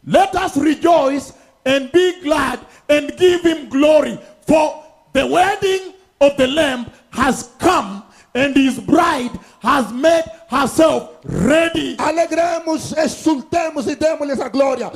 Let us rejoice and be glad and give him glory, for the wedding of the Lamb has come, and his bride has made herself ready. Alegremos, exultemos e demos-lhes a glória,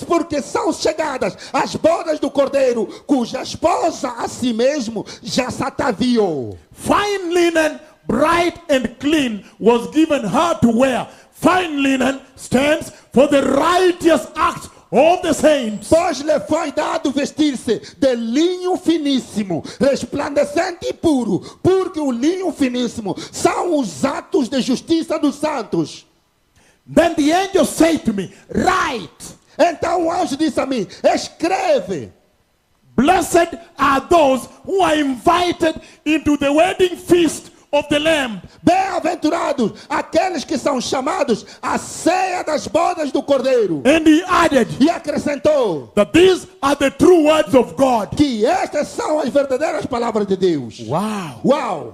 porque são chegadas as bodas do Cordeiro, cuja esposa a si mesmo já se ataviou. Fine linen, bright and clean, was given her to wear. Fine linen stands for the righteous acts of the saints. Pois lhe foi dado vestir-se de linho finíssimo, resplandecente e puro, porque o linho finíssimo são os atos de justiça dos santos. Then the angel said to me, write, Então o anjo disse a mim, escreve, blessed are those who are invited into the wedding feast of the Lamb. bem-aventurados aqueles que são chamados à ceia das bodas do Cordeiro. And he added E acrescentou that these are the true words of God. que estas são as verdadeiras palavras de Deus. Wow. Uau!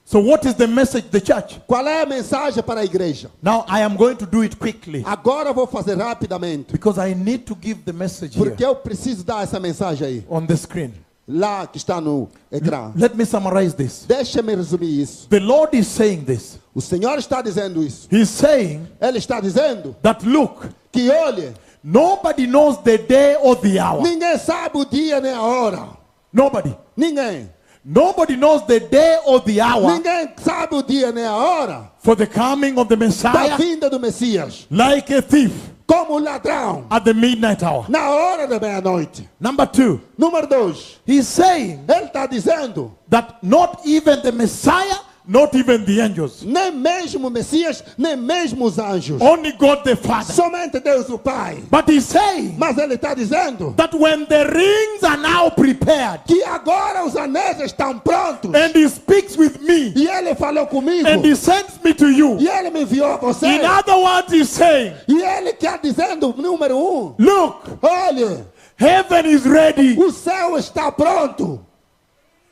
So what is the message to the church? Qual é a mensagem para a igreja? Now I am going to do it quickly Agora vou fazer rapidamente, because I need to give the message here porque eu preciso dar essa mensagem aí, on the screen. lá que está no ecrã. Let me summarize this. Deixa-me resumir isso. The Lord is saying this. O Senhor está dizendo isso. He's saying Ele está dizendo that look, que, olhe, nobody knows the day or the hour. ninguém sabe o dia nem a hora. Nobody. Ninguém. Nobody knows the day or the hour Ninguém sabe o dia nem a hora for the coming of the da Messiah vinda do Messias. like a thief Como um ladrão at the midnight hour. na hora da meia-noite. Number 2, Número 2. he's saying Ele está dizendo, that not even the Messiah, not even the angels, nem mesmo o Messias, nem mesmo os anjos. only God the Father. Somente Deus o Pai. But he's saying Mas ele está dizendo that when the rings are now prepared que agora os anéis estão prontos. and he speaks with me E ele falou comigo. and he sends me to you, E ele me enviou a você. in other words, he's saying, E ele quer dizendo, número 1, look, olhe, heaven is ready. o céu está pronto.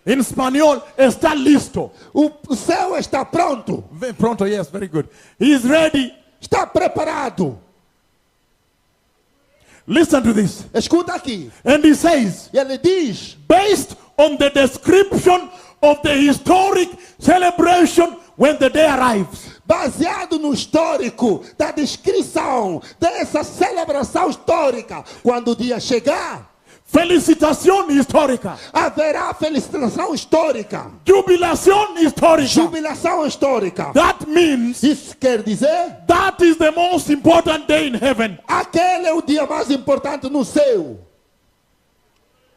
In Spanish, está listo. O céu está pronto. Pronto, yes, very good. He's ready. Está preparado. Listen to this. Escuta aqui. And he says, E ele diz, based on the description of the historic celebration when the day arrives. baseado no histórico da descrição dessa celebração histórica, quando o dia chegar, Felicitación histórica. haverá felicitação histórica, Jubilación histórica. jubilação histórica. That means Isso quer dizer, that is the most important day in heaven. aquele é o dia mais importante no céu.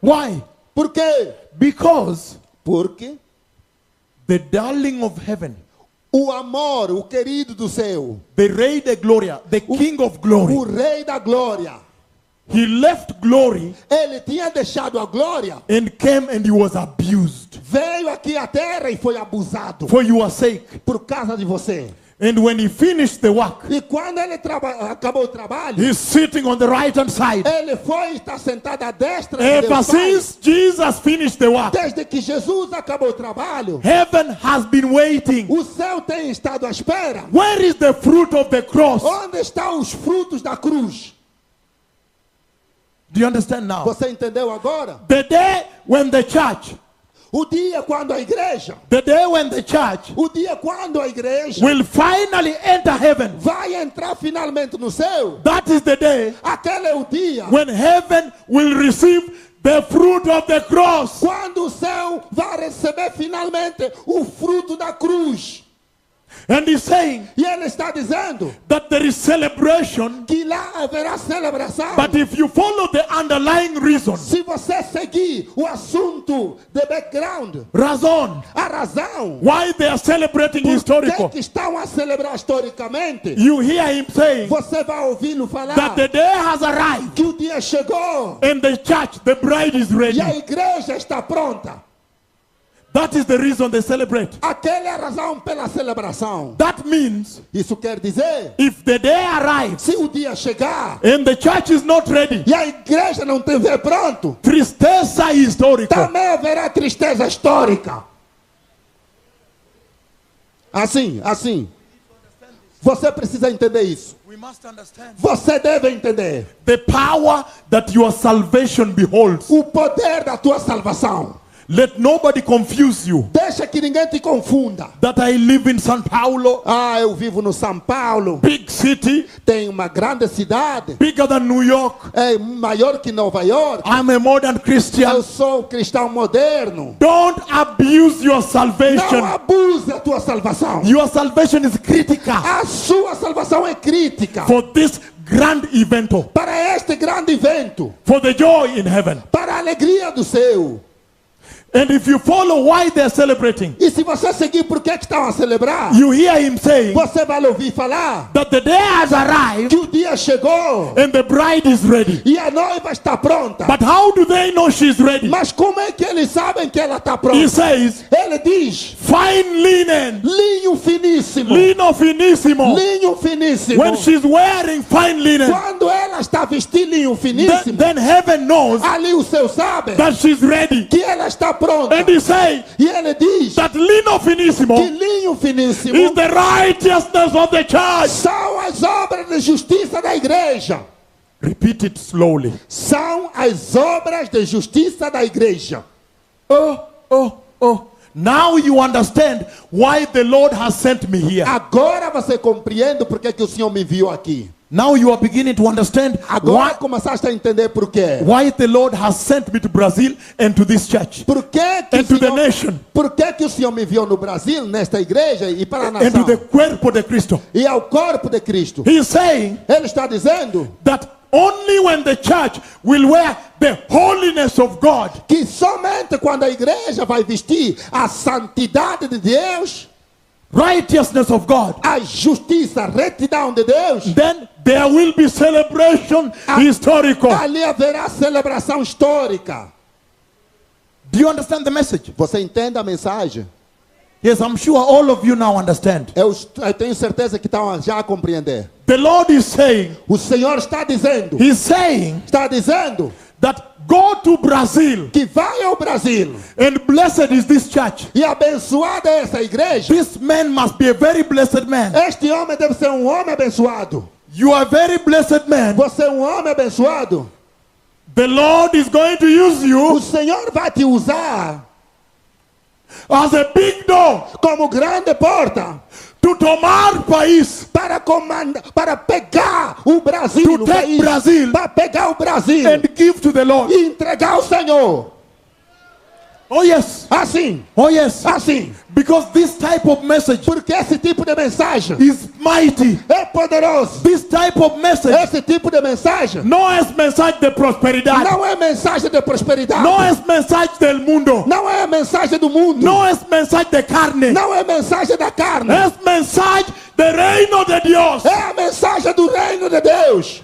Why? Por quê? Because Porque the darling of heaven, o amor, o querido do céu, the Rey de Gloria, the King of o Glory, Rei da Glória, he left glory ele tinha deixado a glória, and came and he was abused veio aqui à terra e foi abusado for your sake. por causa de você. And when he finished the work, E quando ele acabou o trabalho, he's sitting on the right hand side. ele foi estar sentado à destra de Ever Deus Pai. since Jesus finished the work, Desde que Jesus acabou o trabalho, heaven has been waiting. o céu tem estado à espera. Where is the fruit of the cross? Onde estão os frutos da cruz? Do you understand now? Você entendeu agora? The day when the church, O dia quando a igreja, o dia quando a igreja will finally enter heaven. vai entrar finalmente no céu, That is the day aquele é o dia when heaven will receive the fruit of the cross. quando o céu vai receber finalmente o fruto da cruz. And he's saying E ele está dizendo that there is celebration, que lá haverá celebração. but if you follow the underlying reason, Se você seguir o assunto de background, razón, a razão why they are celebrating por historical, que estão a celebrar historicamente, you hear him saying você vai ouvi-lo falar that the day has arrived que o dia chegou and the church, the bride is ready. e a igreja está pronta. That is the reason they celebrate. Aquela é a razão pela celebração. That means Isso quer dizer, if the day arrives se o dia chegar and the church is not ready, e a igreja não estiver pronto, tristeza histórica. também haverá tristeza histórica. Assim. Você precisa entender isso. We must understand Você deve entender the power that your salvation beholds. o poder da tua salvação. Let nobody confuse you Deixa que ninguém te confunda. that I live in São Paulo, Eu vivo no São Paulo. big city, Tem uma grande cidade. bigger than New York. É maior que Nova York. I'm a modern Christian. Eu sou cristão moderno. Don't abuse your Não salvation. abuse da tua salvação. Your salvation is critical A sua salvação é crítica for this grand event, para este grande evento, for the joy in heaven. para a alegria do céu. And if you follow why they're celebrating, E se você seguir por que estão a celebrar, you hear him saying você vai ouvir falar that the day has arrived que o dia chegou and the bride is ready. e a noiva está pronta. But how do they know she's ready? Mas como é que eles sabem que ela está He pronta? says, Ele diz, fine linen, linho finíssimo. lino finissimo. Linho finíssimo. When she's wearing fine linen, Quando ela está vestindo linho finíssimo, then heaven knows ali o céu sabe that she's ready. que ela está pronta. And he says E ele diz that lino que finissimo linho finíssimo is the righteousness of the church. são as obras de justiça da igreja. Repeat it slowly. São as obras de justiça da igreja. oh. Now you understand why the Lord has sent me here. Agora você compreende por que o Senhor me enviou aqui. Now you are beginning to understand Agora começaste a entender por quê. why the Lord has sent me to Brazil and to this church Por que and to the nation o Senhor me enviou no Brasil, nesta igreja e para a and to nação the cuerpo de Cristo. e ao corpo de Cristo? He is saying Ele está dizendo that only when the church will wear the holiness of God, que somente quando a igreja vai vestir a santidade de Deus, righteousness of God, a justiça, a retidão de Deus, then there will be celebration historical. ali haverá celebração histórica. Do you understand the message? Você entende a mensagem? Yes, I'm sure all of you now understand. Eu tenho certeza que estão já a compreender. The Lord is saying, O Senhor está dizendo that go to Brazil que vai ao Brasil and blessed is this church. e abençoada é essa igreja. This man must be a very blessed man. Este homem deve ser um homem abençoado. You are a very blessed man. Você é um homem abençoado. The Lord is going to use O you Senhor vai te usar as a big door como grande porta to tomar país, para comandar, para pegar o Brasil, to take Brazil para pegar o Brasil and give to the Lord. e entregar ao Senhor. Oh yes. Assim, Oh yes. assim, Because this type of message porque esse tipo de mensagem is mighty. é poderoso. This type of message Esse tipo de mensagem no es mensaje de prosperidad. não é mensagem de prosperidade. No es mensaje del mundo. Não é mensagem do mundo. No es mensaje de carne. Não é mensagem da carne. Es mensaje del reino de Dios. É a mensagem do reino de Deus.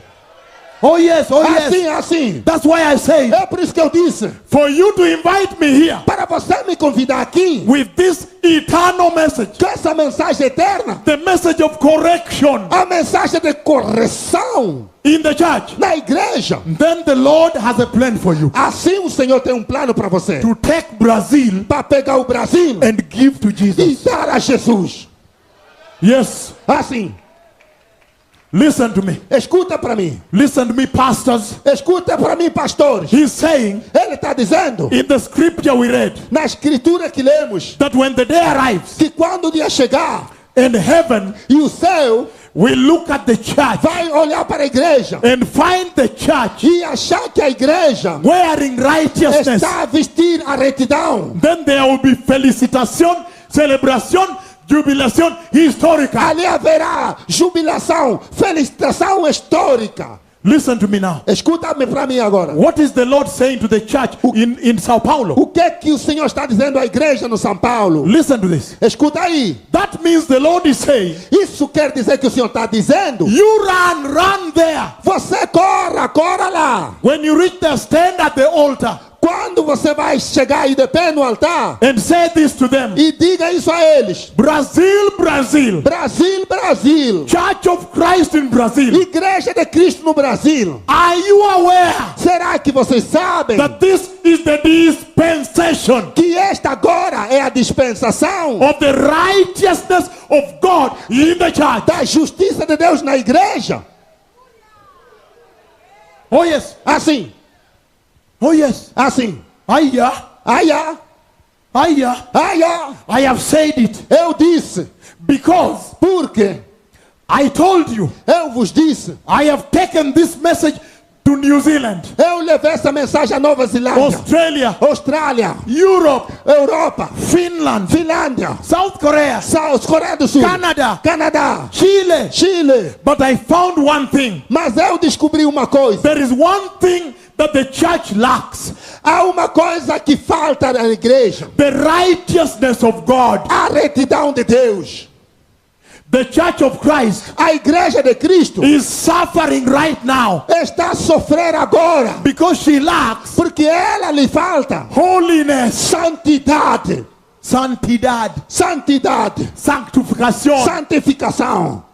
Oh yes, oh Assim, yes. assim. That's why I say, É por isso que eu disse, for you to invite me here para você me convidar aqui with this eternal message, com essa mensagem eterna, the message of correction a mensagem de correção in the church, na igreja. then the Lord has a plan for you Assim o Senhor tem um plano para você. to take Brazil Para pegar o Brasil and give to e Jesus. dar a Jesus. Yes. Assim, Listen to me. escuta para mim. Listen to me, pastors. Escuta para mim, pastores. He's saying Ele está dizendo, in the scripture we read na escritura que lemos, that when the day arrives que quando o dia chegar and heaven e o céu will look at the church vai olhar para a igreja and find the church e achar que a igreja wearing righteousness, está a vestir a retidão, then there will be felicitation, celebration, jubilation histórica. ali haverá jubilação, felicitação histórica. Listen to me now. Escuta-me para mim agora. What is the Lord saying to the church in Sao Paulo? O que o Senhor está dizendo à igreja no São Paulo? Listen to this. Escuta aí. That means the Lord is saying, Isso quer dizer que o Senhor está dizendo, you run there. você corra lá. When you reach the stand at the altar Quando você vai chegar aí de pé no altar and say this to them, e diga isso a eles: Brazil, Brazil, Brasil, Brasil, Church of Christ in Brazil, Igreja de Cristo no Brasil. are you aware Será que vocês sabem that this is the dispensation que esta agora é a dispensação of the righteousness of God in the church? da justiça de Deus na igreja? Oh yes, Assim, oh yes. assim. Aya, Aya, aya. aya. I have said it Eu disse, because porque I told you eu vos disse, I have taken this message to New Zealand, eu levei essa mensagem à Nova Zelândia, Australia, Austrália, Europe, Europa, Finland, Finlândia, South Korea, Coreia do Sul, Canada, Canadá, Chile. Chile. But I found one thing. Mas eu descobri uma coisa. There is one thing that the church lacks. Há uma coisa que falta na igreja: The righteousness of God. a retidão de Deus. The church of Christ A igreja de Cristo is suffering right now está a sofrer agora because she lacks porque ela lhe falta holiness, santidade, santidad, santidade, sanctificación. santificação.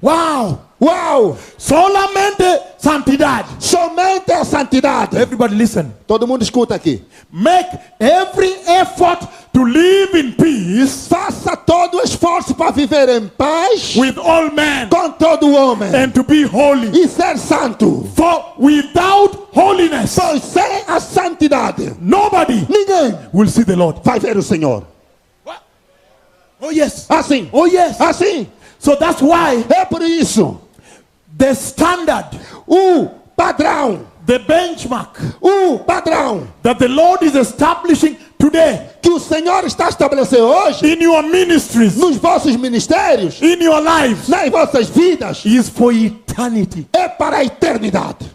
Wow. Uau! Solamente santidad. Somente a santidade. Everybody listen. Todo mundo escuta aqui. Make every effort to live in peace Faça todo o esforço para viver em paz with all men com todo homem and to be holy. e ser santo. For without holiness, Pois sem a santidade, nobody ninguém will see the Lord. vai ver o Senhor. Oh yes. Assim. Oh yes. Assim. So that's why É por isso, the standard, o padrão, the benchmark o padrão that the Lord is establishing today que o Senhor está estabelecendo hoje in your ministries, nos vossos ministérios, in your lives, nas vossas vidas, is for eternity. é para a eternidade.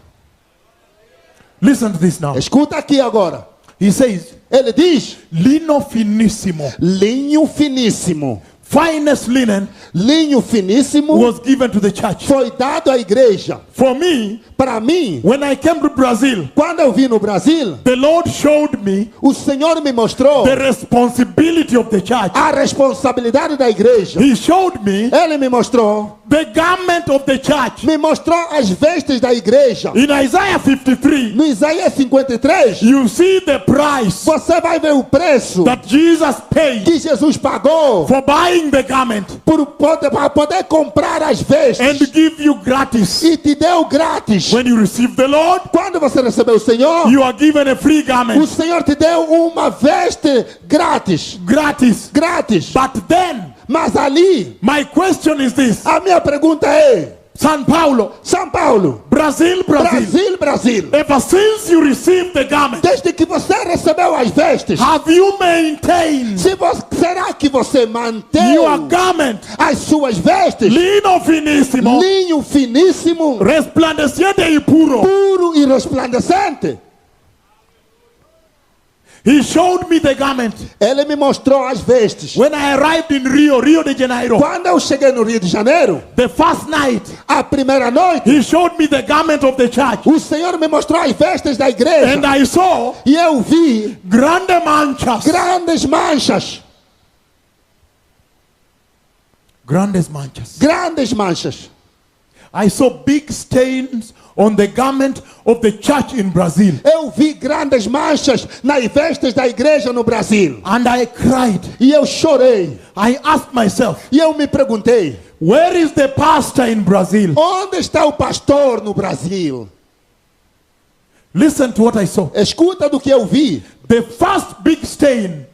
Listen to this now. Escuta aqui agora. He says, Ele diz: lino finissimo, linho finíssimo. finest linen Linho finíssimo was given to the church. foi dado à igreja. For me, Para mim, when I came to Brazil, quando eu vim no Brasil, the Lord showed me o Senhor me mostrou the responsibility of the church. a responsabilidade da igreja. He showed me Ele me mostrou the church. me mostrou as vestes da igreja. In Isaiah 53, No Isaías 53, you see the price você vai ver o preço that Jesus paid que Jesus pagou for buying the garment para poder comprar as vestes and give you gratis. e te deu grátis. When you receive the Lord, Quando você recebeu o Senhor, you are given a free o garment. Senhor te deu uma veste grátis. Gratis. Grátis. But then, Mas ali, my question is this. a minha pergunta é: São Paulo, São Paulo, Brasil. Brasil, Ever since you received the garment, desde que você recebeu as vestes, have you maintained será que você mantém your garment as suas vestes? lino finíssimo, Linho finíssimo, resplandeciente y puro? puro e resplandecente. He showed me the garment. Ele me mostrou as vestes. When I arrived in Rio de Janeiro, Quando eu cheguei no Rio de Janeiro, the first night, a primeira noite, he showed me the garment of the church. o Senhor me mostrou as vestes da igreja. And I saw E eu vi grande manchas. grandes manchas. Grandes manchas. Grandes manchas. I saw big stains on the garment of the church in Brazil. Eu vi grandes manchas nas vestes da igreja no Brasil. And I cried. E eu chorei. I asked myself, E eu me perguntei: where is the pastor in Brazil? onde está o pastor no Brasil? Listen to what I saw. Escuta do que eu vi. The first big stain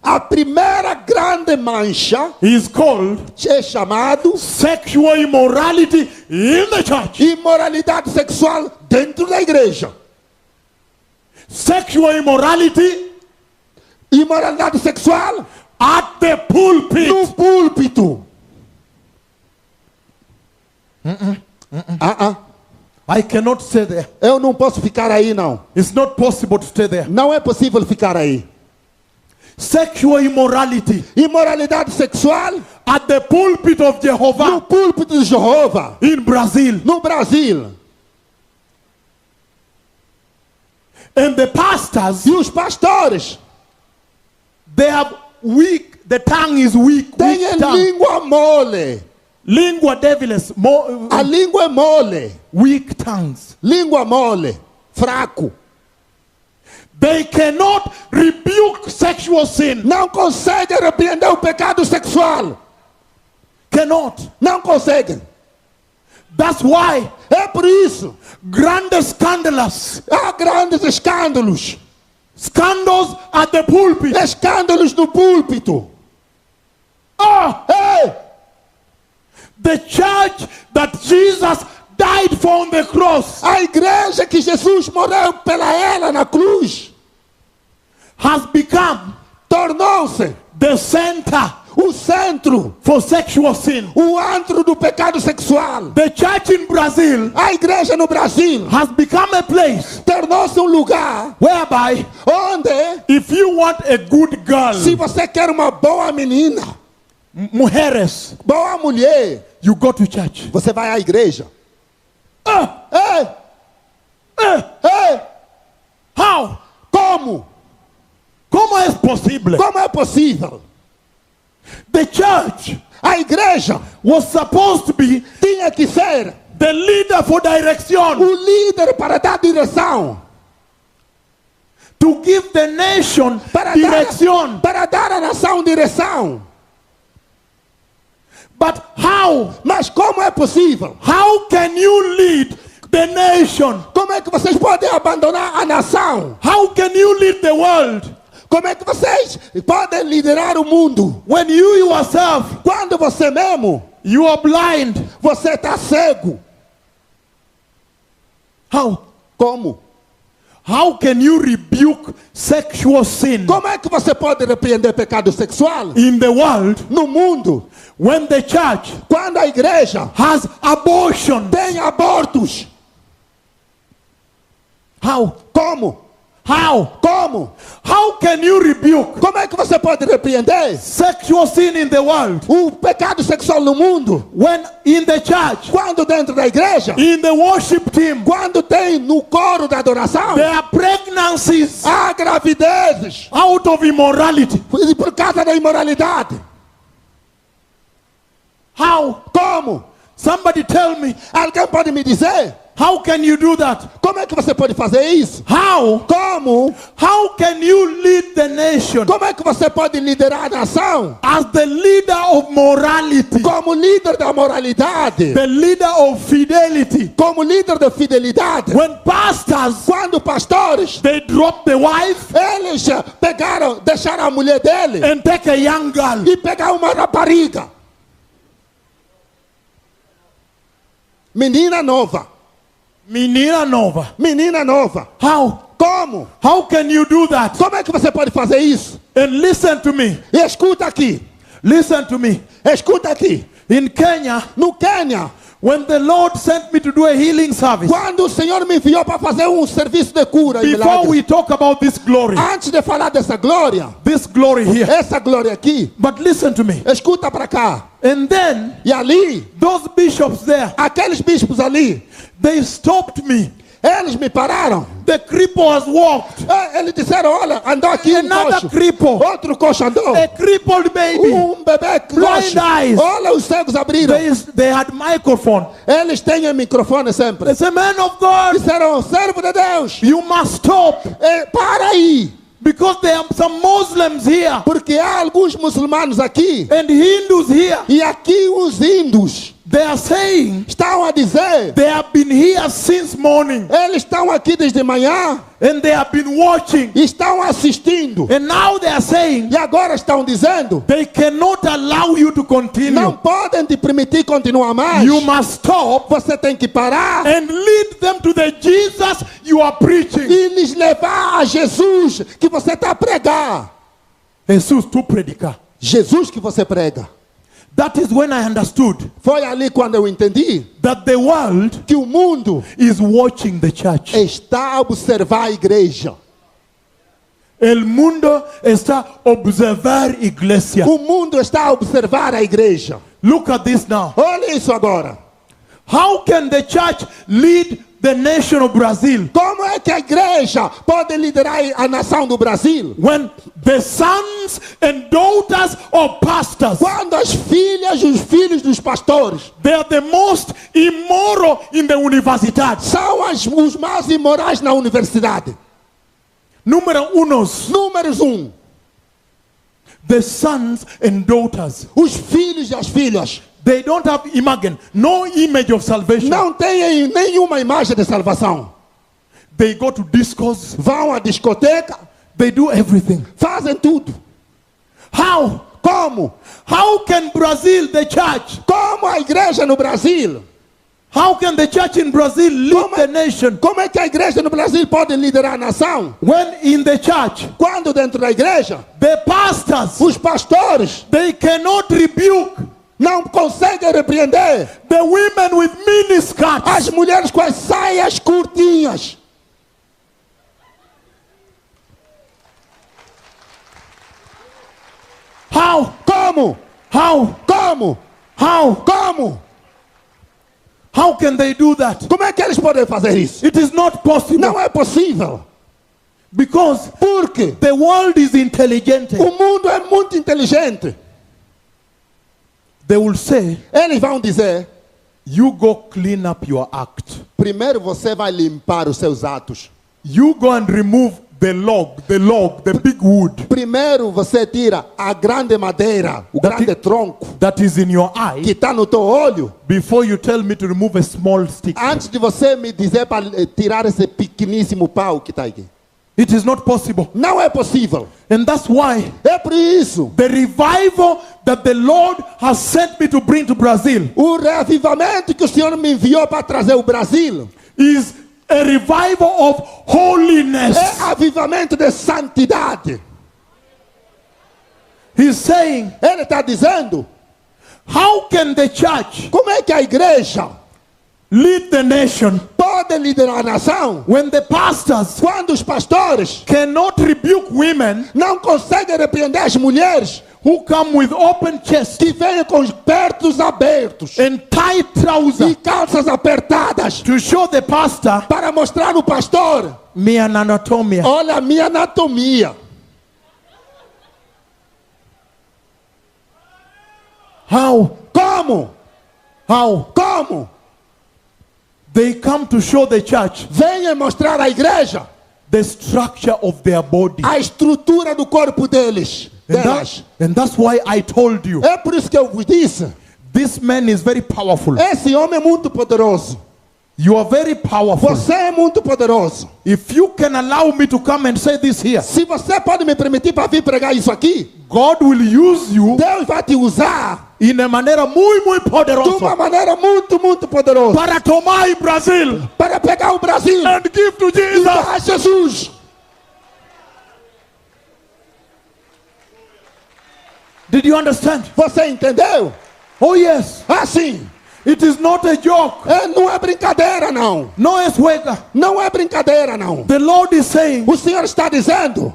A primeira grande mancha is called é chamado sexual immorality in the church. imoralidade sexual dentro da igreja. Sexual immorality Imoralidade sexual at the pulpit. no púlpito. I cannot stay there. Eu não posso ficar aí, não. It's not possible to stay there. Não é possível ficar aí. Sexual immorality Imoralidade sexual at the pulpit of no Jehovah púlpito de Jeová, in Brazil. no Brasil. And the pastors, E os pastores they have weak, the tongue is weak. têm Weak a tongue. língua mole. Lingua devilis, A língua é mole. weak tongues. Língua mole. Fraco. They cannot rebuke sexual sin. Não conseguem repreender o pecado sexual. Cannot. Não conseguem. That's why É por isso. grand scandalous Há grandes escândalos. scandals at the pulpit. Escândalos no púlpito. Ei! The church that Jesus died for on the cross A igreja que Jesus morreu pela ela na cruz has become tornou-se the center o centro, for sexual sin. o antro do pecado sexual. The church in Brazil A igreja no Brasil has become a place tornou-se um lugar whereby onde, if you want a good girl, se você quer uma boa menina, mujeres, boa mulher, you go to church. você vai à igreja. Ah, Ei! Ei! how? Como? ¿Cómo es posible? Como é possível? The church A igreja was supposed to be tinha que ser the leader for direction, o líder para dar direção, to give the nation direction. para dar à nação direção. But how? Mas como é possível? How can you lead the nation? Como é que vocês podem abandonar a nação? How can you lead the world Como é que vocês podem liderar o mundo? when you yourself, Quando você mesmo, you are blind? você está cego. How? Como? How can you rebuke sexual sin Como é que você pode repreender pecado sexual in the world no mundo? when the church Quando a igreja has abortion? tem abortos. How? Como? How? Como? How can you rebuke Como é que você pode repreender sexual sin in the world o pecado sexual no mundo? when in the church, Quando dentro da igreja, in the worship team, quando tem no coro da adoração, there are pregnancies há gravidezes out of immorality? por causa da imoralidade. How? Como? Somebody tell me, Alguém pode me dizer? how can you do that? Como é que você pode fazer isso? How? Como? How can you lead the nation Como é que você pode liderar a nação? as the leader of morality, Como líder da moralidade, the leader of fidelity, como líder da fidelidade. when pastors, Quando pastores, they drop the wife eles pegaram, deixaram a mulher dele and take a young girl? e pegaram uma rapariga. Menina nova. Menina nova. Menina nova. How? Como? How can you do that? Como é que você pode fazer isso? And listen to me. E escuta aqui. Listen to me. Escuta aqui. In Kenya, No Quênia, when the Lord sent me to do a healing service, quando o Senhor me enviou para fazer um serviço de cura e before milagre, we talk about this glory antes de falar dessa glória, here, essa glória aqui, but listen to me. escuta para cá. And then E ali, those bishops there, aqueles bispos ali, they stopped me. eles me pararam. The cripple has walked. Eles disseram, olha, andou aqui um Another coxo. cripple. Outro coxo andou. A crippled baby. Bebê Blind coxo. eyes. Olha, os cegos abriram. They had microphone. Eles têm microfone sempre. They said, man of God, Disseram, servo de Deus, you must stop. para aí. Because there are some Muslims here Porque há alguns muçulmanos aqui. and Hindus here. E aqui os índios They are saying estão a dizer, they have been here since morning eles estão aqui desde manhã and they have been watching. e estão assistindo. And now they are saying E agora estão dizendo, they cannot allow you to não continue. podem te permitir continuar mais. You must stop Você tem que parar and lead them to the Jesus you are preaching. e lhes levar a Jesus que você está a pregar. Jesus to predicar. Jesus que você prega. That is when I understood Foi ali quando eu entendi that the world que o mundo is watching the church. está a observar a igreja. El mundo está a observar iglesia. O mundo está a observar a igreja. Look at this now. Olha isso agora. How can the church lead the nation of Brazil Como é que a igreja pode liderar a nação do Brasil? when the sons and daughters of pastors, Quando as filhas e os filhos dos pastores they are the most immoral in the universidade? são os mais imorais na universidade. Número unos, Números 1. the sons and daughters. Os filhos e as filhas They don't have imagen, no image of salvation. não têm nenhuma imagem de salvação. They go to discos, Vão à discoteca, they do everything. fazem tudo. How? Como? How can Brazil, the church, Como a igreja no Brasil? how can the church in Brazil lead the nation Como é que a igreja no Brasil pode liderar a nação? when in the church, Quando dentro da igreja, the pastors, os pastores they cannot rebuke não conseguem repreender the women with miniskirts? as mulheres com as saias curtinhas. How? Como? How? Como? How? Como? How can they do that? Como é que eles podem fazer isso? It is not possible Não é possível. because Porque the world is intelligent. o mundo é muito inteligente. They will say, Eles vão dizer: you go clean up your act. primeiro você vai limpar os seus atos. You go and remove the log, the big wood Primeiro você tira a grande madeira, o That grande i- tronco that is in your que eye está no teu olho, before you tell me to remove a small stick. antes de você me dizer para tirar esse pequeníssimo pau que está aqui. It is not possible. Não é possível. And that's why É por isso. the revival that the Lord has sent me to bring to Brazil O reavivamento que o Senhor me enviou para trazer o Brasil is a revival of holiness. é avivamento de santidade. He's saying, Ele está dizendo: how can the church como é que a igreja lead the nation pode liderar a nação when the pastors quando os pastores cannot rebuke women não conseguem repreender as mulheres who come with open chest que vêm com os pertos abertos and tight e trousers calças apertadas to show the pastor para mostrar no pastor: me an anatomia? olha a minha anatomia. How? Como? How? Como? They come to show the church Venham mostrar à igreja the structure of their body. a estrutura do corpo deles. Delas. And that's why I told you, É por isso que eu vos disse: this man is very powerful. esse homem é muito poderoso. You are very powerful. Você é muito poderoso. If you can allow me to come and say this here, Se você pode me permitir para vir pregar isso aqui, God will use you Deus vai te usar in a maneira muito de uma poderosa maneira muito, muito poderosa para tomar em Brasil para pegar o Brasil and give to e Jesus. dar a Jesus. Did you understand? Você entendeu? Oh yes, Assim, it is not a joke. não é brincadeira não. No es juega. Não é brincadeira não. The Lord is saying, O Senhor está dizendo: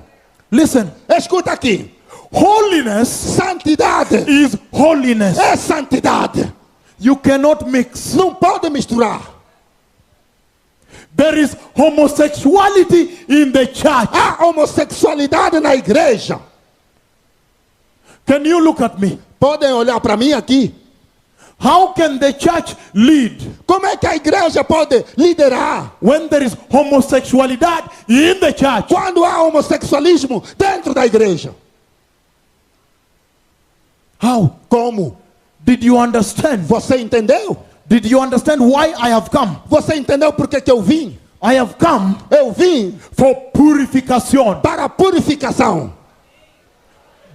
listen, escuta aqui, holiness santidade is holiness. é santidade. You cannot mix. Não pode misturar. There is homosexuality in the church. Há homossexualidade na igreja. Can you look at me? Podem olhar para mim aqui. How can the church lead Como é que a igreja pode liderar when there is homosexuality in the church? quando há homossexualismo dentro da igreja? How? Como? Did you understand? Você entendeu? Did you understand why I have come? Você entendeu por que eu vim? I have come Eu vim for purification, para a purificação,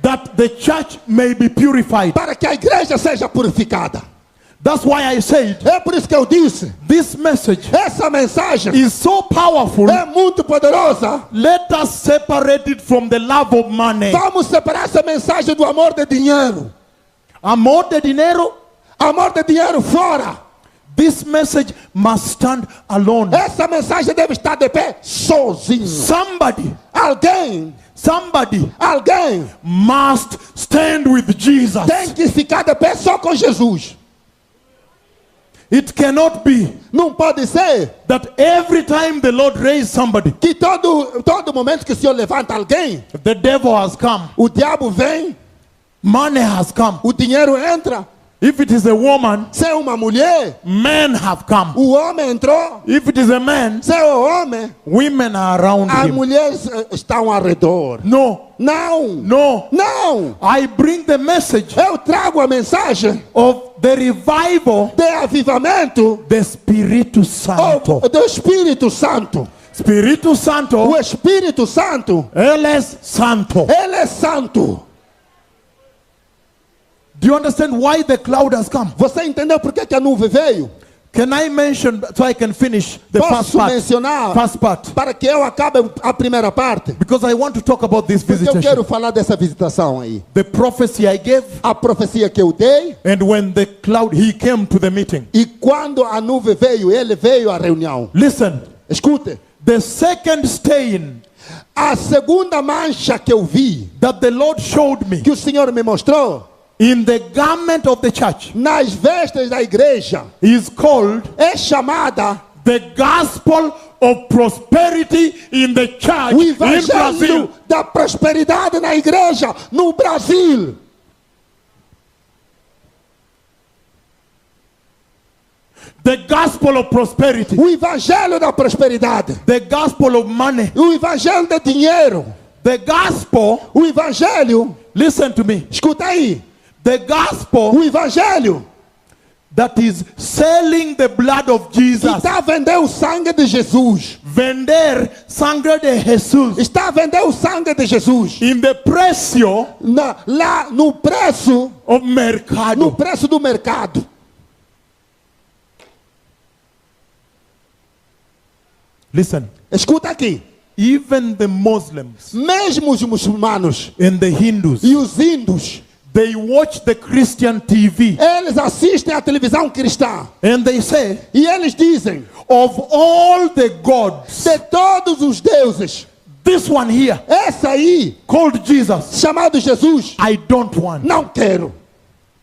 that the church may be purified. para que a igreja seja purificada. That's why I said É por isso que eu disse: this message essa mensagem is so powerful. é muito poderosa. Let us separate it from the love of money. Vamos separar essa mensagem do amor de dinheiro. Amor de dinero. Amor de dinheiro fora. This message must stand alone. Essa mensagem deve estar de pé sozinho. Somebody Alguém must stand with Jesus. tem que ficar de pé só com Jesus. It cannot be Não pode ser that every time the Lord raised somebody, que todo momento que o Senhor levanta alguém, the devil has come, o diabo vem, money has come. o dinheiro entra. If it is a woman, Se é uma mulher, men have come. o homem entrou. If it is a man, Se é o homem, women are around as him. mulheres estão ao redor. No, Não, no. não. I bring the message Eu trago a mensagem of the revival, de avivamento the Espírito Santo. do Espírito Santo. Espírito Santo, O Espírito Santo, Ele é santo. ele é santo. Do you understand why the cloud has come? Você entendeu por que a nuvem veio? Can I mention so I can finish the first Posso part? mencionar First part. para que eu acabe a primeira parte? Because I want to talk about this Porque eu visitation. quero falar dessa visitação aí. The prophecy I gave, A profecia que eu dei, and when the cloud, he came to the meeting. e quando a nuvem veio, ele veio à reunião. Listen, Escute, the second stain a segunda mancha que eu vi, that the Lord showed me que o Senhor me mostrou, in the garment of the church nas vestes da igreja, is called é chamada the gospel of prosperity in the church o in evangelho Brazil. da prosperidade na igreja no Brasil. The gospel of prosperity. O evangelho da prosperidade. The gospel of money. O evangelho do dinheiro. The gospel, O evangelho, listen to me. escuta aí. The gospel O evangelho that is selling the blood of que Jesus. está a vender o sangue de Jesus. Vender sangre de Jesús. Está a vender o sangue de Jesus. In the precio Lá no preço, of mercado. no preço do mercado. Listen. Escuta aqui. Even the Muslims Mesmo os muçulmanos and the Hindus, e os índios, they watch the Christian TV eles assistem à televisão cristã. and they say, E eles dizem, of all the gods, de todos os deuses, this one here, esse aí, called Jesus, chamado Jesus, I don't want. não quero.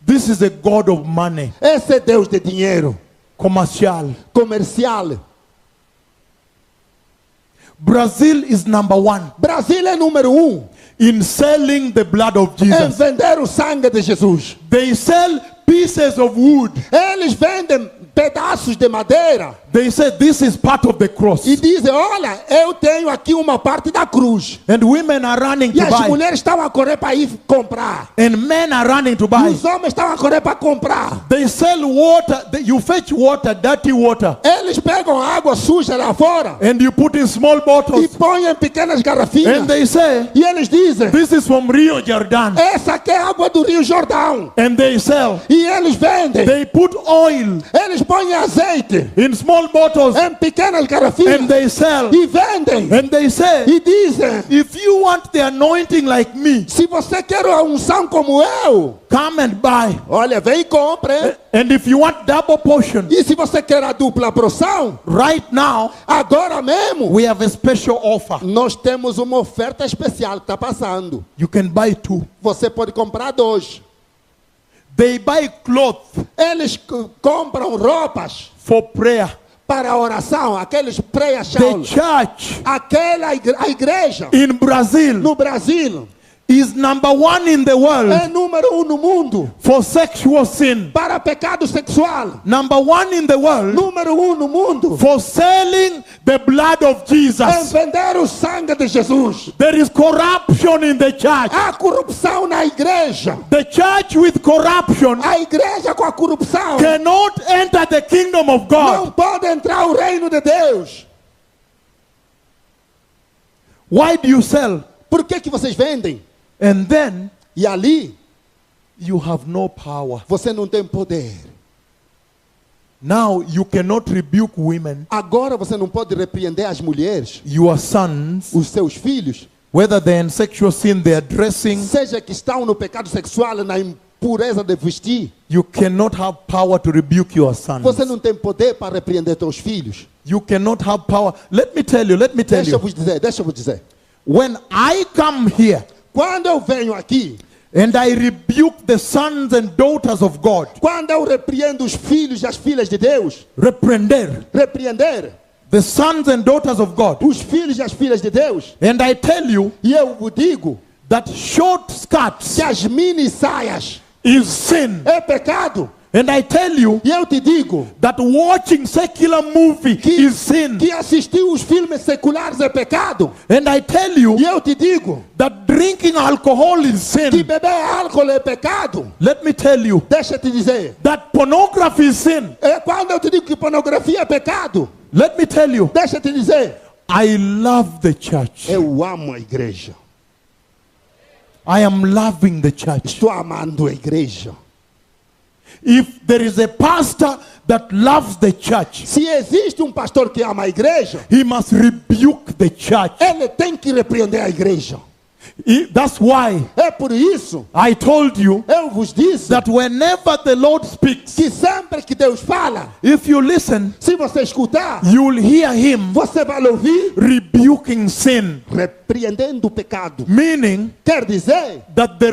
This is a God of money, Esse é Deus de dinheiro, comercial. comercial. Brazil is number one Brasil é número 1 in selling the blood of em Jesus. vender o sangue de Jesus. They sell pieces of wood. Eles vendem pedaços de madeira They say this is part of the cross. e dizem, olha, eu tenho aqui uma parte da cruz. And women are running E to as buy. mulheres estão a correr para ir comprar. And men are running to E buy. os homens estão a correr para comprar. They sell water. You fetch water, dirty water, Eles pegam água suja lá fora and you put in small e bottles. põem em pequenas And garrafinhas. they say, E eles dizem, this is from Rio Jordan. essa aqui é água do Rio Jordão. And they sell. E eles vendem. They put oil Eles põem azeite in small bottles em pequenas and garrafinhas they sell. e vendem. And they say, E dizem, if you want the anointing like me, se você quer uma unção como eu, come and buy. olha, vem e compre. And if you want double portion, E se você quer a dupla porção, right now, agora mesmo, we have a special offer. nós temos uma oferta especial que está passando. You can buy two. Você pode comprar 2. They buy clothes Eles compram roupas for prayer. para a oração, aqueles prayer The shawls. church A igreja in Brazil no Brasil is number one in the world é número 1 no mundo for sexual sin. para pecado sexual. Number one in the world Número 1 no mundo for selling the blood of em Jesus. vender o sangue de Jesus. There is corruption in the church. Há corrupção na igreja. The church with corruption A igreja com a corrupção cannot enter the kingdom of não God. pode entrar o reino de Deus. Why do you sell? Por que vocês vendem? And then E ali you have no power. você não tem poder. Now you cannot rebuke women, Agora você não pode repreender as mulheres, your sons, os seus filhos, whether they're in sexual sin, they're dressing. seja que estão no pecado sexual, na impureza de vestir. You cannot have power to rebuke your sons. Você não tem poder para repreender teus filhos. You cannot have power. Let me tell you. Deixa eu vos dizer. When I come here Quando eu venho aqui, and I rebuke the sons and daughters of God, quando eu repreendo os filhos e as filhas de Deus, repreender repreender the sons and daughters of God, os filhos e as filhas de Deus, and I tell you e eu vos digo that short skirts que as mini saias is sin, é pecado, and I tell you e eu te digo that watching secular movie is sin, que assistir os filmes seculares é pecado, and I tell you e eu te digo that drinking alcohol is que sin. beber álcool é pecado. Let me tell you Deixa eu te dizer, that pornography is sin. é quando eu te digo que pornografia é pecado. Let me tell you, Deixa eu te dizer, I love the church. eu amo a igreja. I am loving the church. Estou amando a igreja. If there is a pastor that loves the church, Se existe pastor que ama a igreja, he must rebuke the church. ele tem que repreender a igreja. That's why É por isso, I told you eu vos disse that whenever the Lord speaks, que sempre que Deus fala, if you listen, se você escutar, you will hear him você vai ouvir rebuking sin. repreendendo o pecado. Meaning Quer dizer that the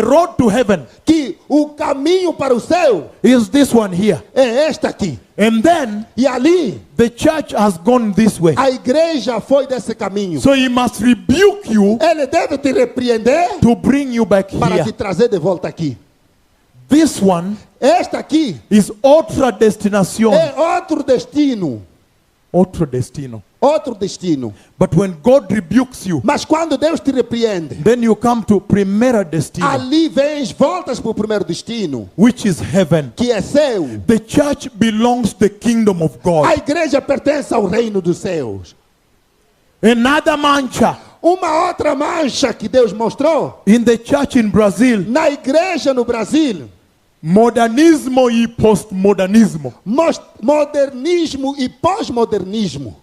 road to heaven que o caminho para o céu is this one here. é este aqui. And then E ali, the church has gone this way. a igreja foi desse caminho. So he must rebuke you Ele deve te repreender to bring you back para te here. trazer de volta aqui. This one Esta aqui is outra destinación. é outro destino. Outro destino. Outro destino. But when God rebukes you, Mas quando Deus te repreende, then you come to primeira destino, ali vens, voltas para o primeiro destino, which is heaven. que é céu. The church belongs to the kingdom of A God. igreja pertence ao reino dos céus. Another mancha Uma outra mancha que Deus mostrou in the church in Brazil, na igreja no Brasil: modernismo e postmodernismo. modernismo e pós-modernismo.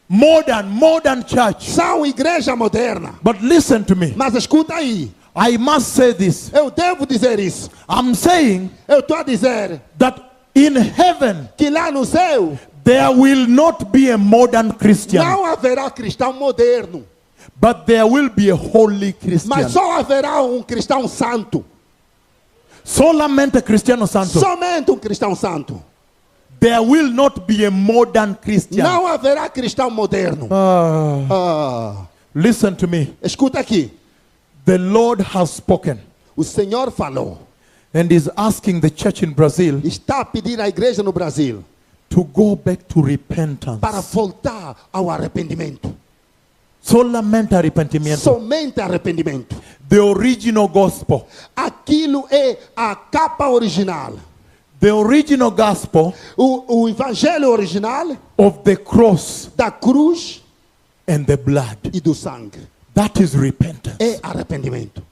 Modern church. São igreja moderna. But listen to me. Mas escuta aí, I must say this. eu devo dizer isso. I'm saying Eu estou a dizer that in heaven, que lá no céu there will not be a modern Christian, não haverá cristão moderno, but there will be a holy Christian. mas só haverá um cristão santo. Solamente Cristiano Santo. Somente um cristão santo. There will not be a modern Christian. Não haverá cristão moderno. Listen to me. Escuta aqui. The Lord has spoken O Senhor falou. and is asking the church in Brazil Está a pedir à igreja no Brasil to go back to repentance. para voltar ao arrependimento. Solamente arrepentimiento. Somente arrependimento. The original gospel. Aquilo é a capa original. The original gospel O evangelho original of the cross da cruz and the blood. e do sangue. That is repentance. É arrependimento.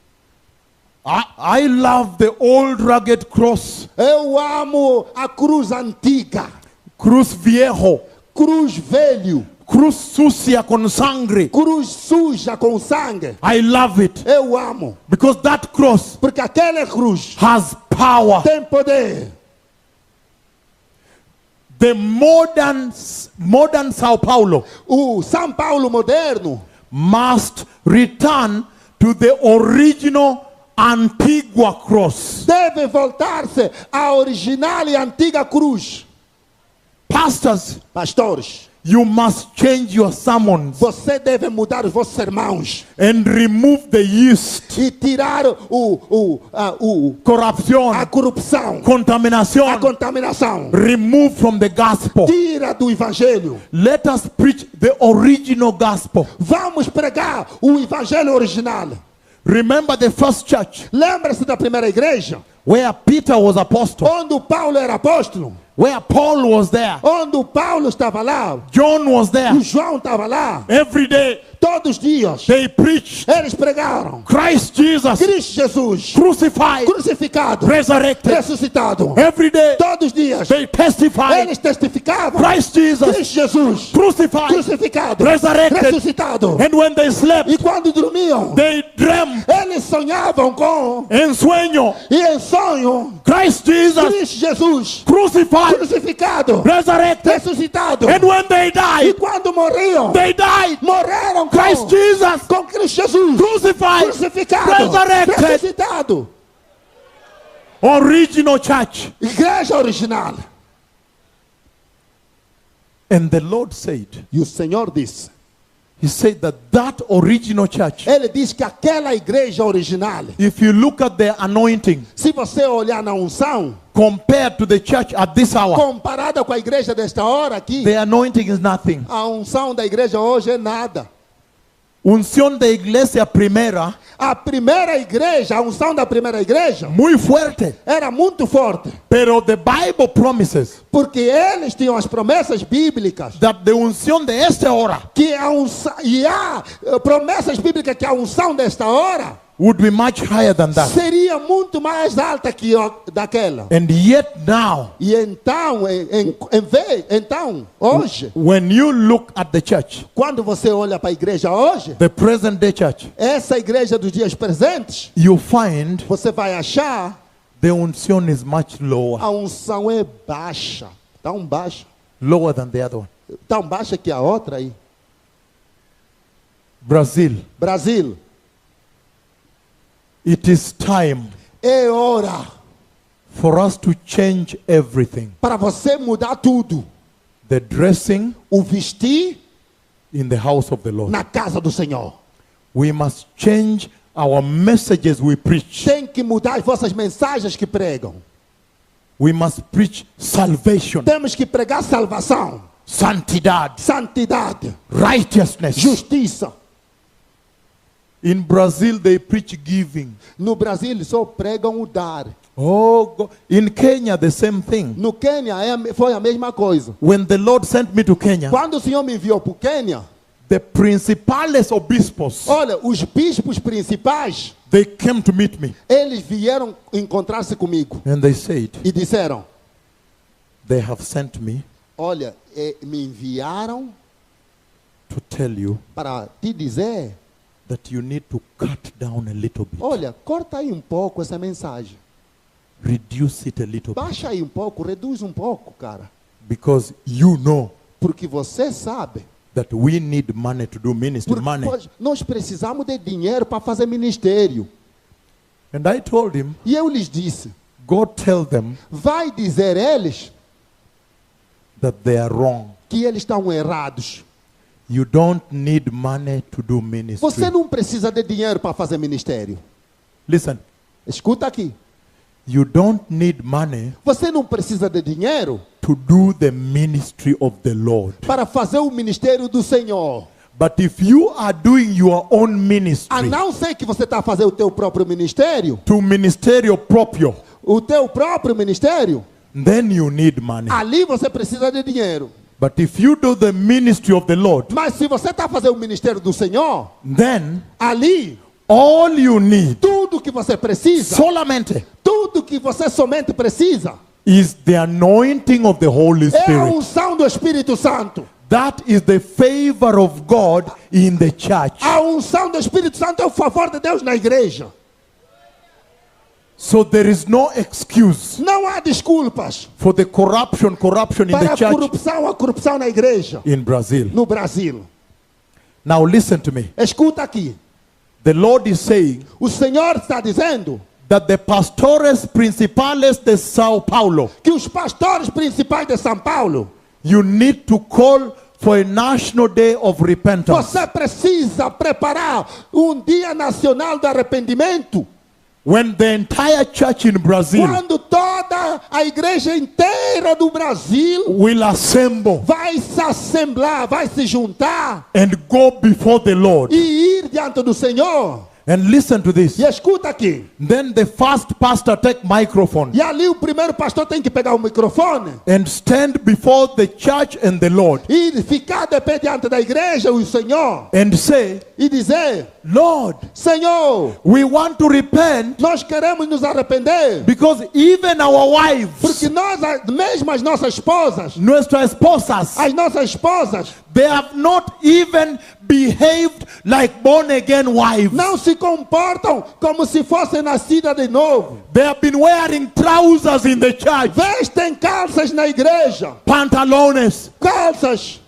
I love the old rugged cross. Eu amo a cruz antiga. Cruz viejo. Cruz velho. Cruz sucia con sangre. Cruz suja com sangue. I love it. Eu amo. Because that cross Porque aquela cruz has power. tem poder. The modern Sao Paulo O São Paulo moderno must return to the original Antigua cross. deve voltar-se à original e antiga cruz. Pastors, Pastores, you must change your sermons você deve mudar os vossos sermãos and remove the yeast, e tirar corruption, a corrupção, a contamination. contaminação. Remove from the gospel. Tira do evangelho. Let us preach the original gospel. Vamos pregar o evangelho original. Remember the first church Lembra-se da primeira igreja? where Peter was apostle, Onde o Paulo era apóstolo. where Paul was there, Onde o Paulo estava lá. John was there. O João estava lá. Every day Todos os dias. they preached Eles pregaram. Christ Jesus Cristo Jesus. crucified, Crucificado. resurrected. Ressuscitado. Every day Todos os dias. they testified Eles testificavam. Christ Jesus Cristo Jesus. crucified, Crucificado. resurrected. Ressuscitado. And when they slept, E quando dormiam, they dreamt eles sonhavam com, en sueño e em sonho, Christ Jesus Cristo Jesus crucified, crucificado, resurrected. ressuscitado. And when they E died, quando morriam, they died. morreram Christ Jesus com Cristo Jesus crucified, crucificado, resurrected. ressuscitado. Original church. Igreja original. And the Lord said, E o Senhor disse, He said that original church, Ele diz que aquela igreja original, if you look at their anointing se você olhar na unção, compared to the church at this hour, comparada com a igreja desta hora aqui, the anointing is nothing. a unção da igreja hoje é nada. Unción de iglesia primera, A primeira igreja, a unção da primeira igreja, muy fuerte. era muito forte. Pero the Bible promises Porque eles tinham as promessas bíblicas. that the unción de esta hora Que a unção, e há promessas bíblicas que a unção desta hora would be much higher than that. seria muito mais alta que daquela. And yet now, E então, então, hoje, when you look at the church, quando você olha para a igreja hoje, the present day church, essa igreja dos dias presentes, you find você vai achar the unción is much lower, a unção é baixa, tão baixa, lower than the other one. tão baixa que a outra aí. Brazil, Brasil, it is time é hora for us to change everything. para você mudar tudo. The dressing O vestir in the house of the Lord. na casa do Senhor. We must change our messages we preach. Tem que mudar as vossas mensagens que pregam. We must preach salvation, Temos que pregar salvação, santidade, santidade, righteousness. justiça. In Brazil, they preach giving. No Brasil só pregam o dar. In Kenya, the same thing. No Quênia foi a mesma coisa. When the Lord sent me to Kenya, Quando o Senhor me enviou para o Quênia, the principales obispos, olha, os bispos principais, they came to meet me. eles vieram encontrar-se comigo And they said, e disseram, they have sent me olha, me enviaram to tell you para te dizer, that you need to cut down a little bit. olha, corta aí um pouco essa mensagem. Reduce it a little bit. Baixa aí um pouco, reduz um pouco, cara. Because you know Porque você sabe, that we need money to do ministry. porque Money. nós precisamos de dinheiro para fazer ministério. And I told him, E eu lhes disse, go tell them vai dizer eles that they are wrong. que eles estão errados. You don't need money to do ministry. Você não precisa de dinheiro para fazer ministério. Listen, Escuta aqui. you don't need money Você não precisa de dinheiro to do the ministry of the Lord. para fazer o ministério do Senhor. But if you are doing your own A ministry, não ser que você está fazendo o teu próprio ministério, to ministerio proprio, o teu próprio ministério, then you need money. ali você precisa de dinheiro. But if you do the ministry of the Lord, Mas se você está fazendo o ministério do Senhor, then ali, all you need tudo que você precisa, solamente tudo que você somente precisa, is the anointing of the Holy é a Spirit. unção do Espírito Santo. That is the favor of God in the church. A unção do Espírito Santo é o favor de Deus na igreja. So there is no excuse Não há desculpas for the corruption in para the a church corrupção na igreja, in Brazil. no Brasil. Now listen to me. Escuta aqui. The Lord is saying O Senhor está dizendo that the pastores principales de Sao Paulo, que os pastores principais de São Paulo, you need to call for a national day of repentance. você precisa preparar um dia nacional de arrependimento. When the entire church in Brazil Quando toda a igreja inteira do Brasil will assemble vai se assemblar, vai se juntar and go before the Lord. e ir diante do Senhor. And listen to this. E escuta aqui. Then the first pastor take microphone E ali o primeiro pastor tem que pegar o microfone and stand before the church and the Lord e ficar de pé diante da igreja, o Senhor, and say, e dizer: Lord, Senhor, we want to repent nós queremos nos arrepender, because even our wives, porque nós, mesmo as nossas esposas, nuestras esposas, as nossas esposas, they have not even behaved like born again wives. não se comportam como se fossem nascidas de novo. They have been wearing trousers in the church, Vestem calças na igreja, pantalones, calças,